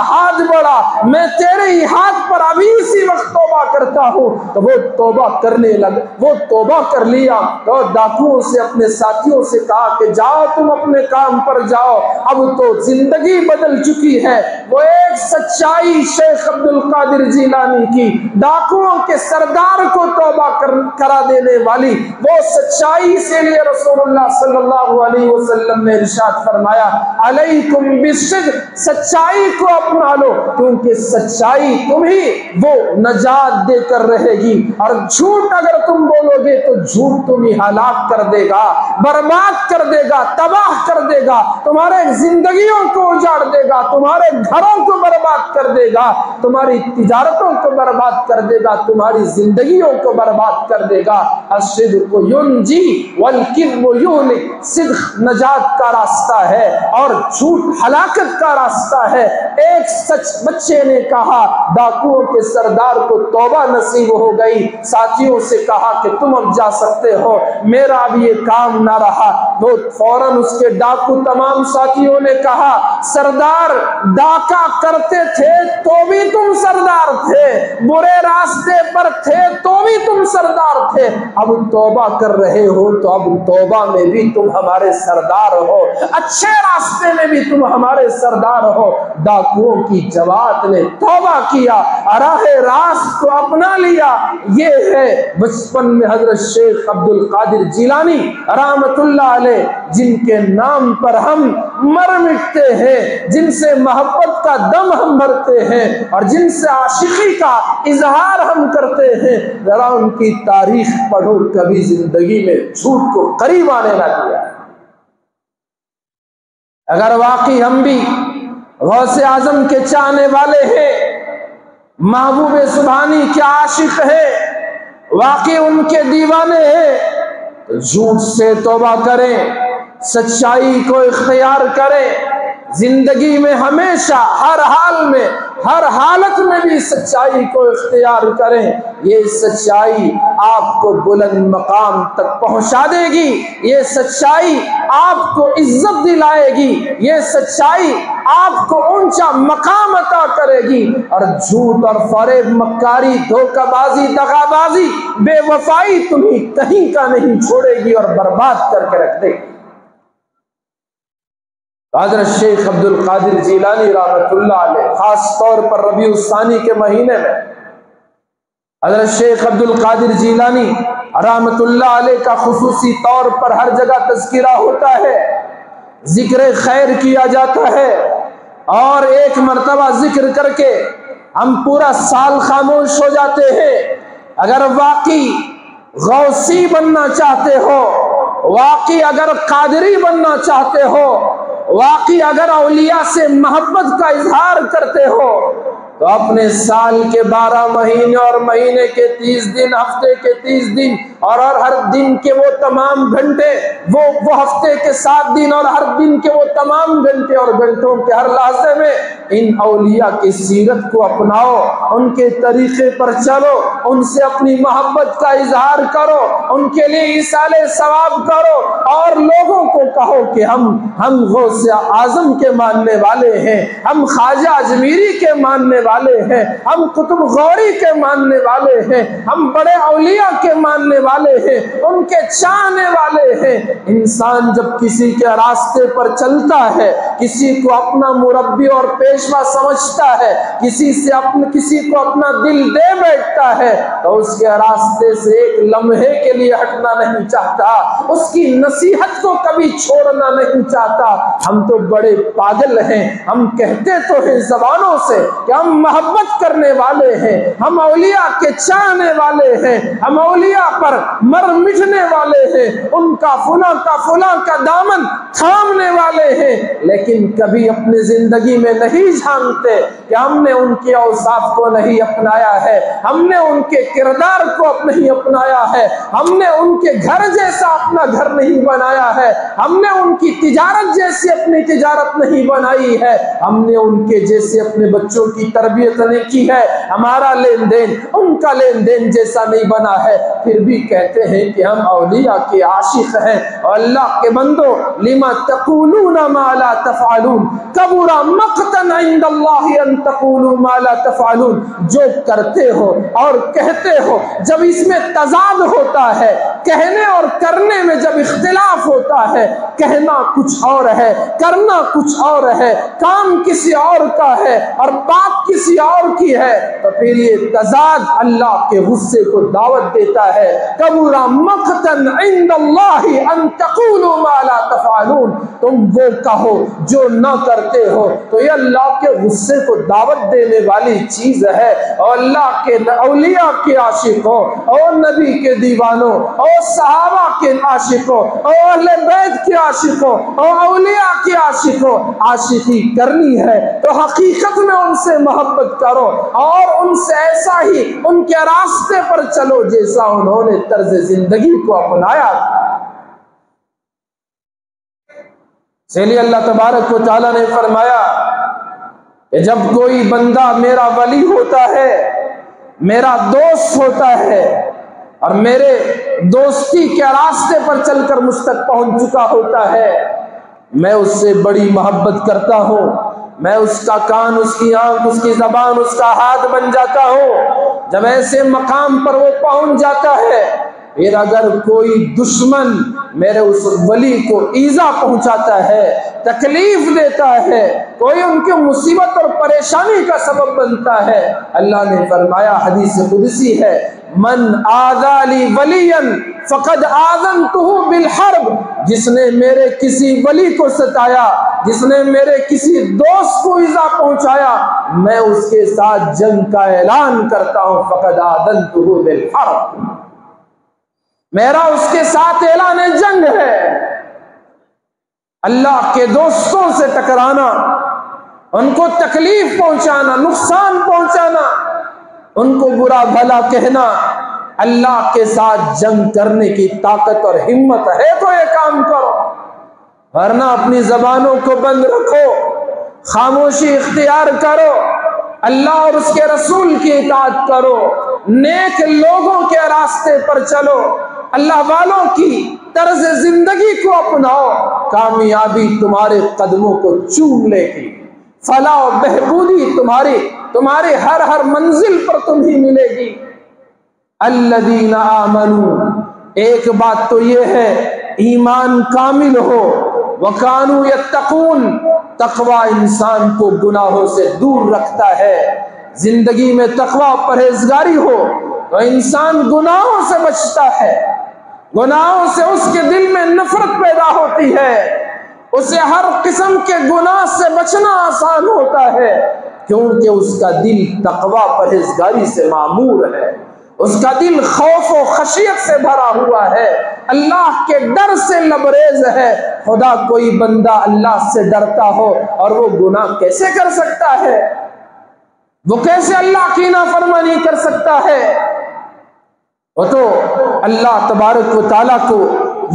ہاتھ بڑھا، میں تیرے ہی ہاتھ پر ابھی اسی وقت توبہ کرتا ہوں۔ تو وہ توبہ کرنے لگا، وہ توبہ کر لیا، اور ڈاکوؤں سے، اپنے ساتھیوں سے کہا کہ جاؤ تم اپنے کام پر جاؤ، اب تو زندگی بدل چکی ہے۔ وہ ایک سچائی شیخ عبد القادر جیلانی کی، ڈاکوؤں کے سردار کو توبہ کرا دینے والی وہ سچائی، سے لیے رسول اللہ صلی اللہ علیہ وسلم نے ارشاد فرمایا، علیکم بالصدق، سچائی کو اپنا لو، کیونکہ سچائی تمہیں وہ نجات دے کر رہے گی، اور جھوٹ اگر تم بولو گے تو جھوٹ تمہیں ہلاک کر دے گا، برباد کر دے گا، تباہ کر دے گا، تمہارے زندگیوں کو اجاڑ دے گا، تمہارے گھروں کو برباد کر دے گا، تمہاری تجارتوں کو برباد کر دے گا، تمہاری زندگیوں کو برباد کر دے گا۔ الصدق ینجی والکذب یہلک، صدق نجات کا راستہ ہے اور جھوٹ ہلاکت کا راستہ ہے۔ ایک سچ بچے نے کہا، ڈاکوؤں کے سردار کو توبہ نصیب ہو گئی، ساتھیوں سے کہا کہ تم اب جا سکتے ہو، میرا اب یہ کام نہ رہا۔ وہ فوراً اس کے ڈاکو تمام ساتھیوں نے کہا، سردار ڈاکہ کرتے تھے تو بھی تم سردار تھے، برے راستے پر تھے تو بھی تم سردار تھے، اب توبہ کر رہے ہو تو اب توبہ میں بھی تم ہمارے سردار ہو، اچھے راستے میں بھی تم ہمارے سردار ہو۔ ڈاکوؤں کی جماعت نے توبہ کیا، راہ راست کو اپنا لیا۔ یہ ہے بچپن میں حضرت شیخ عبد القادر جیلانی رحمت اللہ علیہ، جن کے نام پر ہم مر مٹتے ہیں، جن سے محبت کا دم ہم بھرتے ہیں، اور جن سے عاشقی کا اظہار ہم کرتے ہیں۔ ذرا ان کی تاریخ پڑھو، کبھی زندگی میں جھوٹ کو قریب آنے نہ دیا۔ اگر واقعی ہم بھی غوث اعظم کے چاہنے والے ہیں، محبوب سبحانی کے عاشق ہیں، واقعی ان کے دیوانے ہیں، تو جھوٹ سے توبہ کریں، سچائی کو اختیار کریں، زندگی میں ہمیشہ ہر حال میں، ہر حالت میں بھی سچائی کو اختیار کریں۔ یہ سچائی آپ کو بلند مقام تک پہنچا دے گی، یہ سچائی آپ کو عزت دلائے گی، یہ سچائی آپ کو اونچا مقام عطا کرے گی، اور جھوٹ اور فریب، مکاری، دھوکہ بازی، دغا بازی، بے وفائی تمہیں کہیں کا نہیں چھوڑے گی اور برباد کر کے رکھ دے گی۔ حضرت شیخ عبد القادر جیلانی رحمت اللہ علیہ خاص طور پر ربیع الثانی کے مہینے میں حضرت شیخ عبد القادر جیلانی رحمۃ اللہ علیہ کا خصوصی طور پر ہر جگہ تذکرہ ہوتا ہے، ذکر خیر کیا جاتا ہے، اور ایک مرتبہ ذکر کر کے ہم پورا سال خاموش ہو جاتے ہیں۔ اگر واقعی غوثی بننا چاہتے ہو، واقعی اگر قادری بننا چاہتے ہو، واقعی اگر اولیاء سے محبت کا اظہار کرتے ہو، تو اپنے سال کے 12 مہینے اور مہینے کے 30 دن، ہفتے کے 30 دن اور ہر دن کے وہ تمام گھنٹے، وہ ہفتے کے 7 دن اور ہر دن کے وہ تمام گھنٹے اور گھنٹوں کے ہر لحظے میں ان اولیاء کی سیرت کو اپناؤ، ان کے طریقے پر چلو، ان سے اپنی محبت کا اظہار کرو، ان کے لیے ایصال ثواب کرو، اور لوگوں کو کہو کہ ہم غوث اعظم کے ماننے والے ہیں، ہم خواجہ اجمیری کے ماننے والے ہیں، ہم قطب غوری کے ماننے والے ہیں، ہم بڑے اولیاء کے ماننے والے ہیں، ان کے چاہنے والے ہیں۔ انسان جب کسی کے راستے پر چلتا ہے، کسی کو اپنا مربی اور پیشوا سمجھتا ہے، کسی کو اپنا دل دے بیٹھتا ہے، تو اس کے راستے سے ایک لمحے کے لیے ہٹنا نہیں چاہتا، اس کی نصیحت کو کبھی چھوڑنا نہیں چاہتا۔ ہم تو بڑے پاگل ہیں، ہم کہتے تو ہیں زبانوں سے کہ ہم محبت کرنے والے ہیں، ہم اولیاء کے چاہنے والے ہیں، ہم اولیاء پر مر مٹنے والے ہیں، ان کا فلاں کا دامن تھامنے والے ہیں، لیکن کبھی اپنی زندگی میں نہیں جانتے کہ ہم نے ان کے اوصاف کو نہیں اپنایا ہے، ہم نے ان کے کردار کو نہیں اپنایا ہے، ہم نے ان کے گھر جیسا اپنا گھر نہیں بنایا ہے، ہم نے ان کی تجارت جیسی اپنی تجارت نہیں بنائی ہے، ہم نے ان کے جیسے اپنے بچوں کی تربیت نہیں کی ہے، ہمارا لین دین ان کا لین دین جیسا نہیں بنا ہے، پھر بھی کہتے ہیں کہ ہم اولیاء کے عاشق ہیں۔ اور اللہ کے بندو، لما تقولون ما لا تفعلون کبر مقتا عند اللہ ان تقولوا ما لا تفعلون، جو کرتے ہو اور کہتے ہو جب اس میں تضاد ہوتا ہے، کہنے اور کرنے میں جب اختلاف ہوتا ہے، کہنا کچھ اور ہے، کرنا کچھ اور ہے، کام کسی اور کا ہے اور بات کسی اور کی ہے، تو پھر یہ تضاد اللہ کے غصے کو دعوت دیتا ہے۔ کبر مقتا عند اللہ ان تقولوا ما لا تفعلون، تم وہ کہو جو نہ کرتے ہو، تو یہ اللہ کے غصے کو دعوت دینے والی چیز ہے۔ اور اللہ کے اولیاء کے عاشقوں اور نبی کے دیوانوں اور صحابہ کے عاشقوں اور اہل بیت کے عاشقوں اور اولیاء کے عاشقوں، عاشقی کرنی ہے تو حقیقت میں ان سے محبت کرو اور ان سے ایسا ہی ان کے راستے پر چلو جیسا انہوں نے طرز زندگی کو اپنایا تھا۔ اس لیے اللہ تبارک و تعالیٰ نے فرمایا کہ جب کوئی بندہ میرا ولی ہوتا ہے، میرا دوست ہوتا ہے اور میرے دوستی کے راستے پر چل کر مجھ تک پہنچ چکا ہوتا ہے، میں اس سے بڑی محبت کرتا ہوں، میں اس کا کان، اس کی آنکھ، اس کی زبان، اس کا ہاتھ بن جاتا ہوں۔ جب ایسے مقام پر وہ پہنچ جاتا ہے، پھر اگر کوئی دشمن میرے اس ولی کو ایذا پہنچاتا ہے، تکلیف دیتا ہے، کوئی ان کی مصیبت اور پریشانی کا سبب بنتا ہے، اللہ نے فرمایا، حدیث قدسی ہے، من آذا لی ولیا فقد آذنتہ بالحرب، جس نے میرے کسی ولی کو ستایا، جس نے میرے کسی دوست کو ایذا پہنچایا، میں اس کے ساتھ جنگ کا اعلان کرتا ہوں، فقد آذنتہ بالحرب، میرا اس کے ساتھ اعلان جنگ ہے۔ اللہ کے دوستوں سے ٹکرانا، ان کو تکلیف پہنچانا، نقصان پہنچانا، ان کو برا بھلا کہنا، اللہ کے ساتھ جنگ کرنے کی طاقت اور ہمت ہے تو یہ کام کرو، ورنہ اپنی زبانوں کو بند رکھو، خاموشی اختیار کرو، اللہ اور اس کے رسول کی اطاعت کرو، نیک لوگوں کے راستے پر چلو، اللہ والوں کی طرز زندگی کو اپناؤ، کامیابی تمہارے قدموں کو چوم لے گی، فلاح و بہبودی تمہاری ہر منزل پر تمہیں ملے گی۔ الذین آمنوا، ایک بات تو یہ ہے ایمان کامل ہو، وکانوا یتقون، تقوی انسان کو گناہوں سے دور رکھتا ہے، زندگی میں تقوی پرہیزگاری ہو، تو انسان گناہوں سے بچتا ہے، گناہوں سے اس کے دل میں نفرت پیدا ہوتی ہے، اسے ہر قسم کے گناہ سے بچنا آسان ہوتا ہے، کیونکہ اس کا دل تقوی پرہیزگاری سے معمور ہے، اس کا دل خوف و خشیت سے بھرا ہوا ہے، اللہ کے ڈر سے لبریز ہے۔ خدا کوئی بندہ اللہ سے ڈرتا ہو اور وہ گناہ کیسے کر سکتا ہے؟ وہ کیسے اللہ کی نافرمانی کر سکتا ہے؟ وہ تو اللہ تبارک و تعالیٰ کو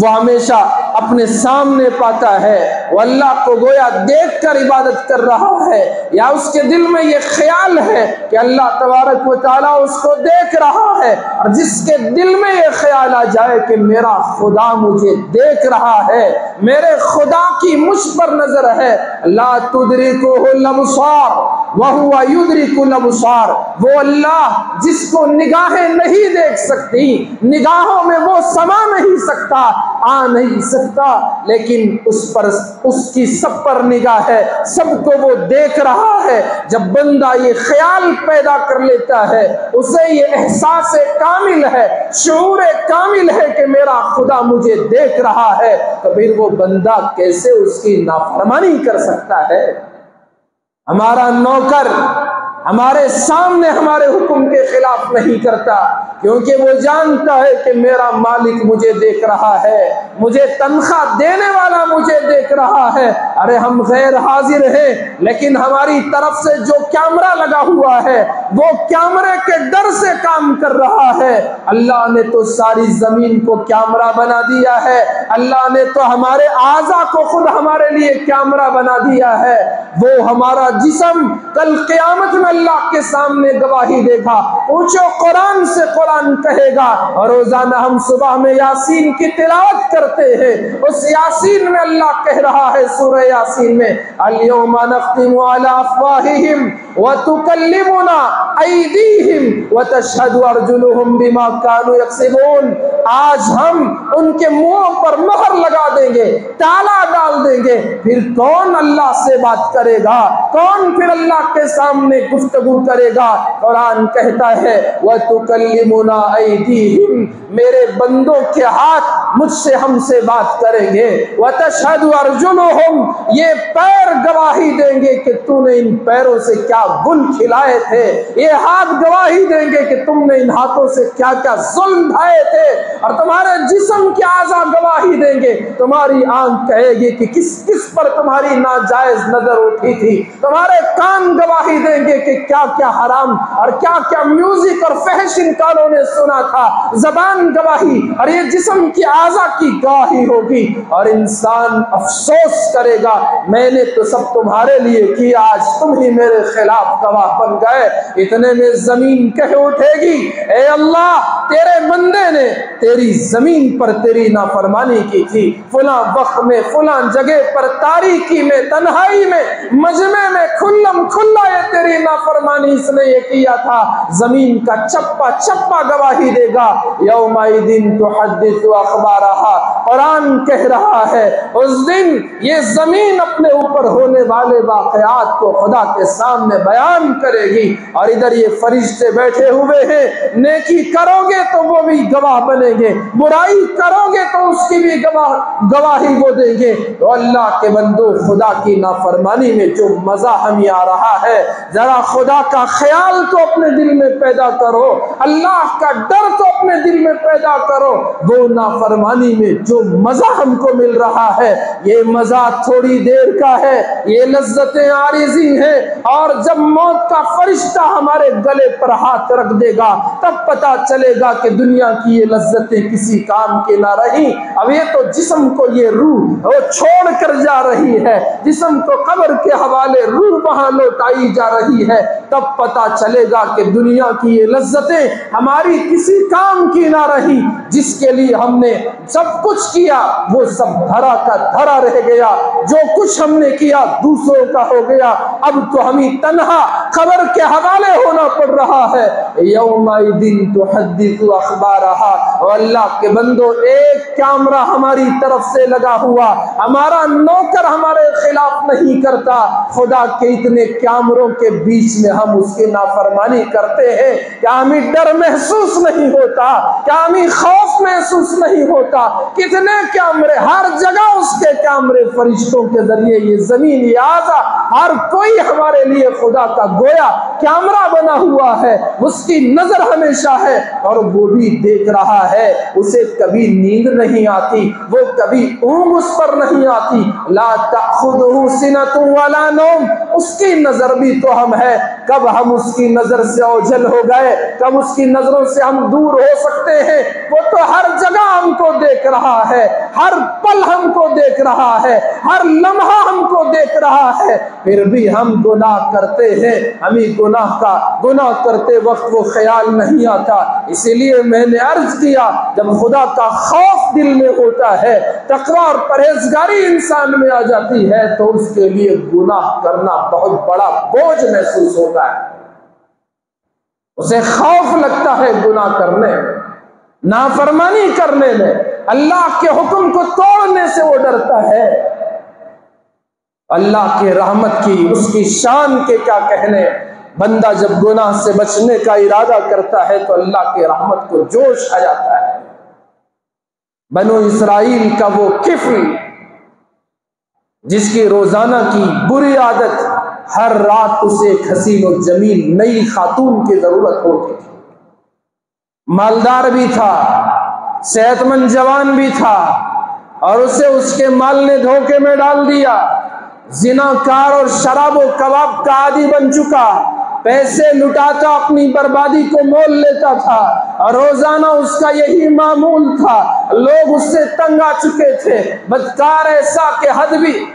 وہ ہمیشہ اپنے سامنے پاتا ہے، وہ اللہ کو گویا دیکھ کر عبادت کر رہا ہے، یا اس کے دل میں یہ خیال ہے کہ اللہ تبارک و تعالیٰ اس کو دیکھ رہا ہے، اور جس کے دل میں یہ خیال آ جائے کہ میرا خدا مجھے دیکھ رہا ہے، میرے خدا کی مجھ پر نظر ہے، لا تدرکہ الابصار وہو یدرک الابصار، وہ اللہ جس کو نگاہیں نہیں دیکھ سکتی، نگاہوں میں وہ سما نہیں سکتا، آ نہیں سکتا، لیکن اس کی سب پر نگاہ ہے، سب کو وہ دیکھ رہا ہے۔ جب بندہ یہ خیال پیدا کر لیتا ہے، اسے یہ احساس کامل ہے، شعور کامل ہے کہ میرا خدا مجھے دیکھ رہا ہے، تو پھر وہ بندہ کیسے اس کی نافرمانی کر سکتا ہے؟ ہمارا نوکر ہمارے سامنے ہمارے حکم کے خلاف نہیں کرتا، کیونکہ وہ جانتا ہے کہ میرا مالک مجھے دیکھ رہا ہے، مجھے تنخواہ دینے والا مجھے دیکھ رہا ہے۔ ارے ہم غیر حاضر ہیں، لیکن ہماری طرف سے جو کیمرہ لگا ہوا ہے وہ کیمرے کے ڈر سے کام کر رہا ہے۔ اللہ نے تو ساری زمین کو کیمرہ بنا دیا ہے، اللہ نے تو ہمارے اعضاء کو خود ہمارے لیے کیمرہ بنا دیا ہے۔ وہ ہمارا جسم کل قیامت میں اللہ کے سامنے گواہی دے گا، پوچھو قرآن سے قرآن کہے گا، اور روزانہ ہم صبح میں یاسین کی تلاوت کرتے ہیں، اس یاسین میں اللہ کہہ رہا ہے سورہ یاسین میں، الیوم نختم علی افواہہم وتکلمنا ایدیہم وتشہد ارجلہم بما کانوا یکسبون، آج ہم ان کے منہوں پر مہر لگا دیں گے، تالا ڈال دیں گے، پھر کون اللہ سے بات کرے گا؟ کون پھر اللہ کے سامنے گفتگو کرے گا؟ قرآن کہتا ہے وَتُكَلِّمُنَا أَيْدِيهِمْ، میرے بندوں کے ہاتھ مجھ سے ہم سے بات کریں گے، وَتَشْهَدُ أَرْجُلُهُمْ، یہ پیر گواہی دیں گے کہ تو نے ان پیروں سے کیا گل کھلائے تھے، یہ ہاتھ گواہی دیں گے کہ تم نے ان ہاتھوں سے کیا کیا ظلم ڈھائے تھے، اور تمہارے جسم کے اعضاء گواہی دیں گے، تمہاری آنکھ کہے گی کہ کس کس پر تمہاری ناجائز نظر اٹھی تھی، تمہارے کان گواہی دیں گے کہ کیا کیا حرام اور کیا کیا میوزک اور فحش ان کانوں نے سنا تھا، زبان گواہی، اور یہ جسم کی اعضاء کی گواہی ہوگی، اور انسان افسوس کرے گا میں نے تو سب تمہارے لیے کیا، آج تم ہی میرے خلاف گواہ بن گئے۔ اتنے میں زمین کہہ اٹھے گی اے اللہ تیرے بندے نے تیری زمین پر تیری نافرمانی کی تھی، فلاں وقت میں فلاں جگہ پر تاریکی میں تنہائی میں مجمع میں کھلم کھلا یہ تیری نافرمانی اس نے یہ کیا تھا، زمین کا چپا چپا گواہی دے گا، یومئذ تحدث اخبارہا، قرآن کہہ رہا ہے اس دن یہ زمین اپنے اوپر ہونے والے واقعات کو خدا کے سامنے بیان کرے گی، اور ادھر یہ فرشتے بیٹھے ہوئے ہیں، نیکی کرو گے تو وہ بھی گواہ بنیں گے، برائی کرو گے تو اس کی بھی گواہی وہ دیں گے۔ تو اللہ کے بندو خدا کی نافرمانی میں جو مزہ ہمیں آ رہا ہے، ذرا خدا کا خیال تو اپنے دل میں پیدا کرو، اللہ کا ڈر تو اپنے دل میں پیدا کرو، وہ نافرمانی میں جو مزہ ہم کو مل رہا ہے یہ مزہ تھوڑی دیر کا ہے، یہ لذتیں عارضی ہیں، اور جب موت کا فرشتہ ہمارے گلے پر ہاتھ رکھ دے گا تب پتا چلے گا کہ دنیا کی یہ لذتیں کسی کام کی نہ رہی، اب یہ تو جسم کو یہ روح وہ چھوڑ کر جا رہی ہے، جسم کو قبر کے حوالے روح وہاں لوٹائی جا رہی ہے، تب پتا چلے گا کہ دنیا کی یہ لذتیں ہماری کسی کام کی نہ رہی، جس کے لیے ہم نے سب کچھ کیا وہ سب دھرا کا دھرا رہ گیا، جو کچھ ہم نے کیا دوسروں کا ہو گیا، اب تو ہمیں تنہا خبر کے حوالے ہونا پڑ رہا ہے۔ یومئذ تحدث اخبارہا، اور اللہ کے بندو ایک کیمرہ ہماری طرف سے لگا ہوا، ہمارا نوکر ہمارے خلاف نہیں کرتا، خدا کے اتنے کیمروں کے بیچ میں ہم اس کی نافرمانی کرتے ہیں، کیا ہمیں ڈر محسوس نہیں ہوتا؟ کیا ہمیں خوف محسوس نہیں ہوتا؟ کتنے کیمرے، ہر جگہ اس کے کیمرے، فرشتوں کے ذریعے یہ زمین لہذا ہر کوئی ہمارے لیے خدا کا گویا کیمرہ بنا ہوا ہے، اس کی نظر ہمیشہ ہے اور وہ بھی دیکھ رہا ہے، اسے کبھی نیند نہیں آتی، وہ کبھی اونگ اس پر نہیں آتی، لا تأخذہ سنۃ ولا نوم، اس کی نظر بھی تو ہم ہے، کب ہم اس کی نظر سے اوجھل ہو گئے، کب اس کی نظروں سے ہم دور ہو سکتے ہیں؟ وہ تو ہر جگہ ہم کو دیکھ رہا ہے، ہر پل ہم کو دیکھ رہا ہے، ہر لمحہ ہم کو دیکھ رہا ہے، پھر بھی ہم گناہ کرتے ہیں، ہمیں گناہ کرتے وقت وہ خیال نہیں آتا۔ اسی لیے میں نے عرض کیا، جب خدا کا خوف دل میں ہوتا ہے، تقویٰ اور پرہیزگاری انسان میں آ جاتی ہے، تو اس کے لیے گناہ کرنا بہت بڑا بوجھ محسوس ہوتا ہے، اسے خوف لگتا ہے گناہ کرنے میں، نافرمانی کرنے میں، اللہ کے حکم کو توڑنے سے وہ ڈرتا ہے۔ اللہ کی رحمت کی، اس کی شان کے کیا کہنے، بندہ جب گناہ سے بچنے کا ارادہ کرتا ہے تو اللہ کی رحمت کو جوش آ جاتا ہے۔ بنو اسرائیل کا وہ کفل جس کی روزانہ کی بری عادت ہر رات اسے ایک حسین و جمیل نئی خاتون کی ضرورت ہوتی تھی، مالدار بھی تھا، صحت مند جوان بھی تھا، اور اسے اس کے مال نے دھوکے میں ڈال دیا، زناکار اور شراب و کباب کا عادی بن چکا، پیسے لٹاتا اپنی بربادی کو مول لیتا تھا، اور روزانہ اس کا یہی معمول تھا، لوگ اس سے تنگ آ چکے تھے، بدکار ایسا کہ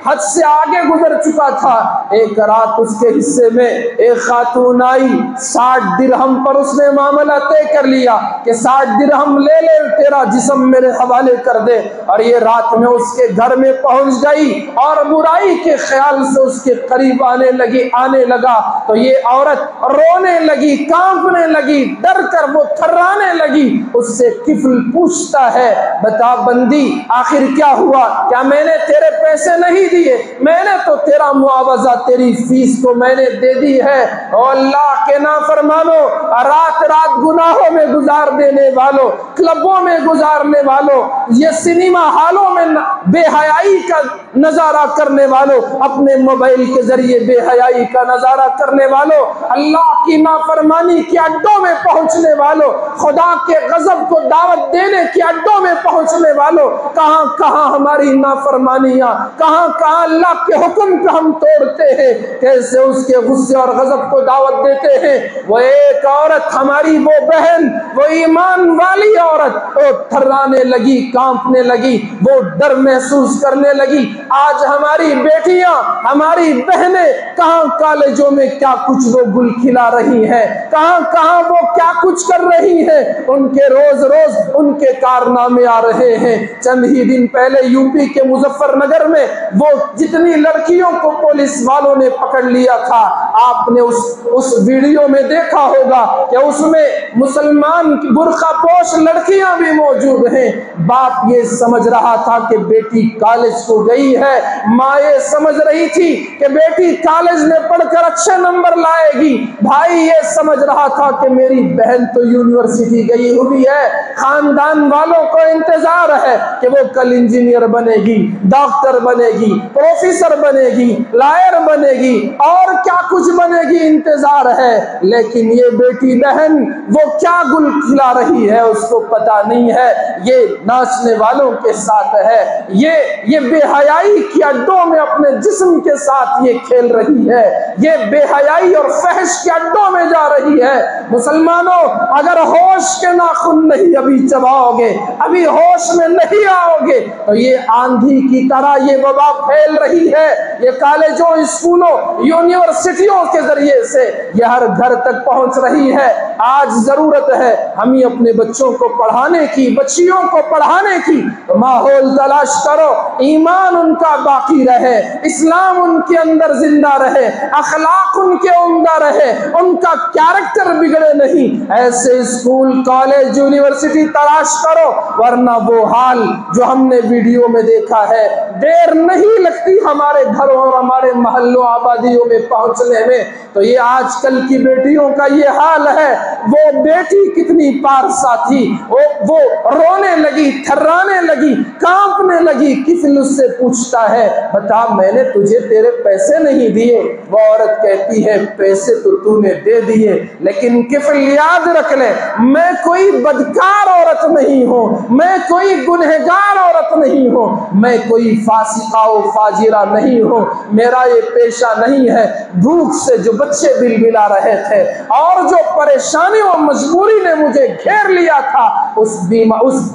حد سے آگے گزر چکا تھا۔ ایک رات اس کے حصے میں ایک خاتون آئی، 60 درہم پر اس نے معاملہ طے کر لیا کہ 60 درہم لے لے، تیرا جسم میرے حوالے کر دے، اور یہ رات میں اس کے گھر میں پہنچ گئی اور برائی کے خیال سے اس کے قریب آنے لگا تو یہ عورت رونے لگی، کانپنے لگی، ڈر کر وہ تھرانے لگی۔ اس سے کفل پوچھتا ہے، بتا بندی آخر کیا ہوا؟ کیا میں نے تیرے پیسے نہیں دیے؟ میں نے تو تیرا معاوضہ، تیری فیس کو میں نے دے دی ہے۔ او اللہ کے نافرمانو، رات رات گناہوں میں گزار دینے والوں، کلبوں میں گزارنے والوں، یہ سنیما ہالوں میں بے حیائی کا نظارہ کرنے والوں، اپنے موبائل کے ذریعے بے حیائی کا نظارہ کرنے والوں، اللہ کی نافرمانی کے اڈوں میں پہنچنے والوں، خدا کے غضب کو دعوت دینے کے اڈوں میں پہنچنے والوں، کہاں کہاں ہماری نافرمانیاں، کہاں کہاں اللہ کے حکم کو ہم توڑتے ہیں، کیسے اس کے غصے اور غضب کو دعوت دیتے ہیں۔ وہ ایک عورت، ہماری وہ بہن، وہ ایمان والی عورت، وہ تھرانے لگی، کانپنے لگی، وہ ڈر محسوس کرنے لگی۔ آج ہماری بیٹیاں، ہماری بہنیں کہاں کالجوں میں کیا کچھ وہ گل کھلا رہی ہیں، کہاں کہاں وہ کیا کچھ کر رہی ہیں، ان کے روز روز ان کے کارنامے آ رہے ہیں۔ چند ہی دن پہلے یو پی کے مظفر نگر میں وہ جتنی لڑکیوں کو پولیس والوں نے پکڑ لیا تھا، آپ نے اس ویڈیو میں دیکھا ہوگا کہ اس میں مسلمان کی برقع پوش لڑکیاں بھی موجود ہیں۔ باپ یہ سمجھ رہا تھا کہ بیٹی کالج کو گئی ہے، ماں یہ سمجھ رہی تھی کہ بیٹی کالج میں پڑھ کر اچھے نمبر لائے گی، بھائی یہ سمجھ رہا تھا کہ میری بہن تو یونیورسٹی گئی ہوئی ہے، خاندان والوں کو انتظار ہے کہ وہ کل انجینئر بنے گی، ڈاکٹر بنے گی، پروفیسر بنے گی، لائر بنے گی، اور کیا کچھ بنے گی، انتظار ہے۔ لیکن یہ بیٹی بہن وہ کیا گل کھلا رہی ہے اس کو پتا نہیں ہے، یہ ناچنے والوں کے ساتھ ہے، یہ بے حیائی کی اڈوں میں اپنے جسم کے ساتھ یہ کھیل رہی ہے، یہ بے حیائی اور فحش کے اڈوں میں جا رہی ہے۔ مسلمانوں، اگر ہوش کے ناخن نہیں ابھی چباؤ گے، ابھی ہوش میں نہیں آؤ گے، تو یہ آندھی کی طرح یہ وبا پھیل رہی ہے، یہ کالجوں، اسکولوں، یونیورسٹیوں کے ذریعے سے یہ ہر گھر تک پہنچ رہی ہے۔ آج ضرورت ہے ہم ہی اپنے بچوں کو پڑھانے کی، بچیوں کو پڑھانے کی ماحول تلاش کرو، ایمان ان کا باقی رہے، اسلام ان کے اندر زندہ رہے، اخلاق ان کے عمدہ رہے، ان کا کیریکٹر بگڑے نہیں، ایسے اسکول کالج یونیورسٹی تلاش کرو، ورنہ وہ حال جو ہم نے ویڈیو میں دیکھا ہے، دیر نہیں لگتی ہمارے گھروں اور ہمارے محلوں آبادیوں میں پہنچنے میں۔ تو یہ آج کل کی بیٹیوں کا یہ حال ہے، وہ بیٹی کتنی پارسا تھی، وہ رونے لگی، تھرانے لگی، کانپنے لگی، کفل اس سے پوچھتا ہے بتا میں نے تجھے تیرے پیسے نہیں دیے؟ وہ عورت کہتی ہے پیسے تو نے دے دیے، لیکن کفل یاد رکھ لے میں کوئی بدکار عورت نہیں ہوں، میں کوئی گنہگار عورت نہیں ہوں، میں کوئی فاسقہ و فاجرہ نہیں ہوں، میرا یہ پیشہ نہیں ہے۔ بھوک سے جو بچے بلبلا رہے تھے اور جو پریشانی و مجبوری نے مجھے گھیر لیا تھا، اس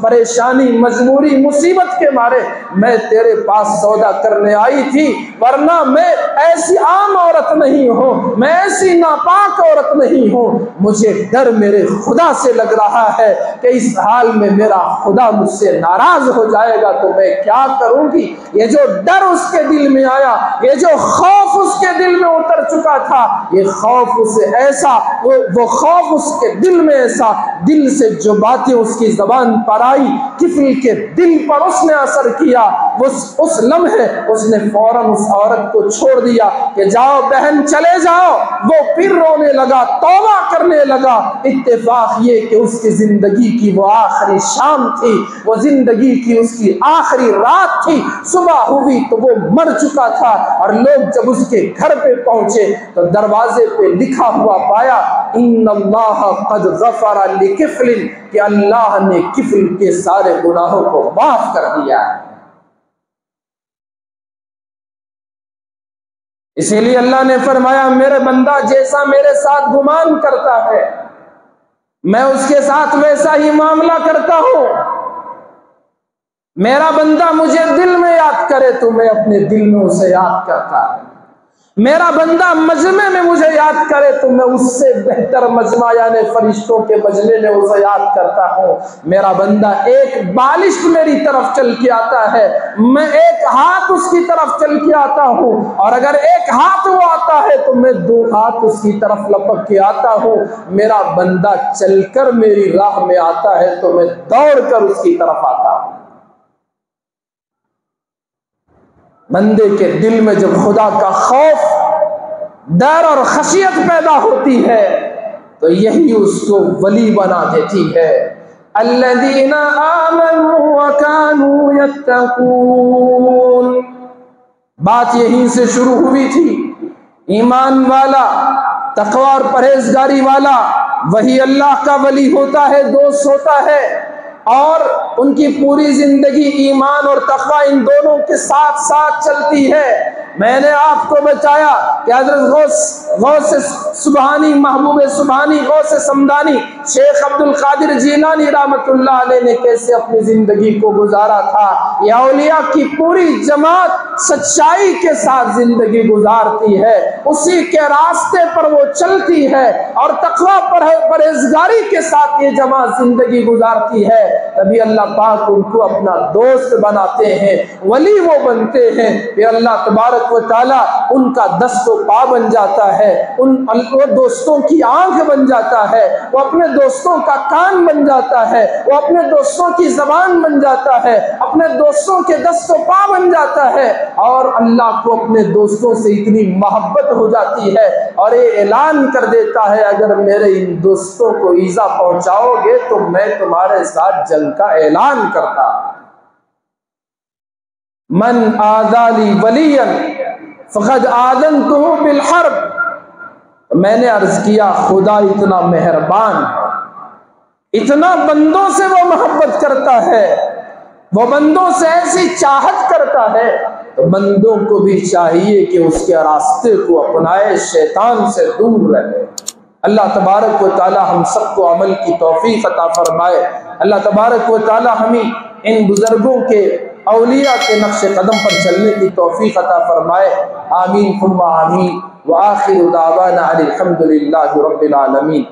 پریشانی مجبوری مصیبت کے مارے میں تیرے پاس سودا کرنے آئی تھی، ورنہ میں ایسی عام عورت نہیں ہوں، میں ایسی ناپاک عورت نہیں ہوں۔ مجھے ڈر میرے خدا سے لگ رہا ہے کہ اس حال میں میرا خدا مجھ سے ناراض ہو جائے گا تو میں کیا کروں گی۔ یہ جو ڈر اس کے دل میں آیا، یہ جو خوف اس کے دل میں اتر چکا تھا، یہ خوف اسے ایسا، وہ خوف اس کے دل میں ایسا، دل سے جو باتیں اس کی زبان پر آئی، کفل کے دل پر اس نے اثر کیا۔ اس لمحے اس نے فوراً اس عورت کو چھوڑ دیا کہ جاؤ بہن چلے جاؤ۔ وہ پھر رونے لگا، توبہ کرنے لگا۔ اتفاق یہ کہ اس کی زندگی کی وہ آخری شام تھی، وہ زندگی کی اس کی آخری رات تھی، صبح ہوئی تو وہ مر چکا تھا، اور لوگ جب اس کے گھر پہ پہنچے تو دروازے پہ لکھا ہوا پایا ان اللہ قد غفر لکفل، کہ اللہ نے کفل کے سارے گناہوں کو معاف کر دیا ہے۔ اسی لیے اللہ نے فرمایا میرے بندہ جیسا میرے ساتھ گمان کرتا ہے میں اس کے ساتھ ویسا ہی معاملہ کرتا ہوں۔ میرا بندہ مجھے دل میں یاد کرے تو میں اپنے دل میں اسے یاد کرتا ہوں۔ میرا بندہ مجمع میں مجھے یاد کرے تو میں اس سے بہتر مجمع یعنی فرشتوں کے مجمع میں اسے یاد کرتا ہوں۔ میرا بندہ ایک بالشت میری طرف چل کے آتا ہے، میں ایک ہاتھ اس کی طرف چل کے آتا ہوں، اور اگر ایک ہاتھ وہ آتا ہے تو میں دو ہاتھ اس کی طرف لپک کے آتا ہوں۔ میرا بندہ چل کر میری راہ میں آتا ہے تو میں دوڑ کر اس کی طرف آتا ہوں۔ بندے کے دل میں جب خدا کا خوف، ڈر اور خشیت پیدا ہوتی ہے تو یہی اس کو ولی بنا دیتی ہے۔ الذین آمنوا وکانوا یتقون، بات یہیں سے شروع ہوئی تھی۔ ایمان والا، تقوی اور پرہیزگاری والا وہی اللہ کا ولی ہوتا ہے، دوست ہوتا ہے، اور ان کی پوری زندگی ایمان اور تقوی ان دونوں کے ساتھ ساتھ چلتی ہے۔ میں نے آپ کو بتایا کہ حضرت غوث سبحانی، محبوب سبحانی، غوث سمدانی، شیخ عبد القادر جیلانی رحمت اللہ علیہ نے کیسے اپنی زندگی کو گزارا تھا۔ یہ اولیاء کی پوری جماعت سچائی کے ساتھ زندگی گزارتی ہے، اسی کے راستے پر وہ چلتی ہے، اور تقوی پرہیزگاری کے ساتھ یہ جماعت زندگی گزارتی ہے۔ تبھی اللہ پاک ان کو اپنا دوست بناتے ہیں، ولی وہ بنتے ہیں کہ اللہ تبارک و تعالیٰ ان کا دست و پا بن جاتا ہے، وہ دوستوں کی آنکھ بن جاتا ہے، وہ اپنے دوستوں کا کان بن جاتا ہے، وہ اپنے دوستوں کی زبان بن جاتا ہے، اپنے دوستوں کے دست و پا بن جاتا ہے، اور اللہ کو اپنے دوستوں سے اتنی محبت ہو جاتی ہے اور یہ اعلان کر دیتا ہے اگر میرے ان دوستوں کو ایذا پہنچاؤ گے تو میں تمہارے ساتھ جنگ کا اعلان کرتا۔ من آذالی ولیا فقد آذنتہ بالحرب۔ میں نے عرض کیا خدا اتنا مہربان، اتنا بندوں سے وہ محبت کرتا ہے، وہ بندوں سے ایسی چاہت کرتا ہے تو بندوں کو بھی چاہیے کہ اس کے راستے کو اپنائے، شیطان سے دور رہے۔ اللہ تبارک و تعالی ہم سب کو عمل کی توفیق عطا فرمائے۔ اللہ تبارک و تعالی ہمیں ان بزرگوں کے، اولیاء کے نقش قدم پر چلنے کی توفیق عطا فرمائے۔ آمین ثم آمین، وآخر دعوانا الحمد للہ رب العالمین۔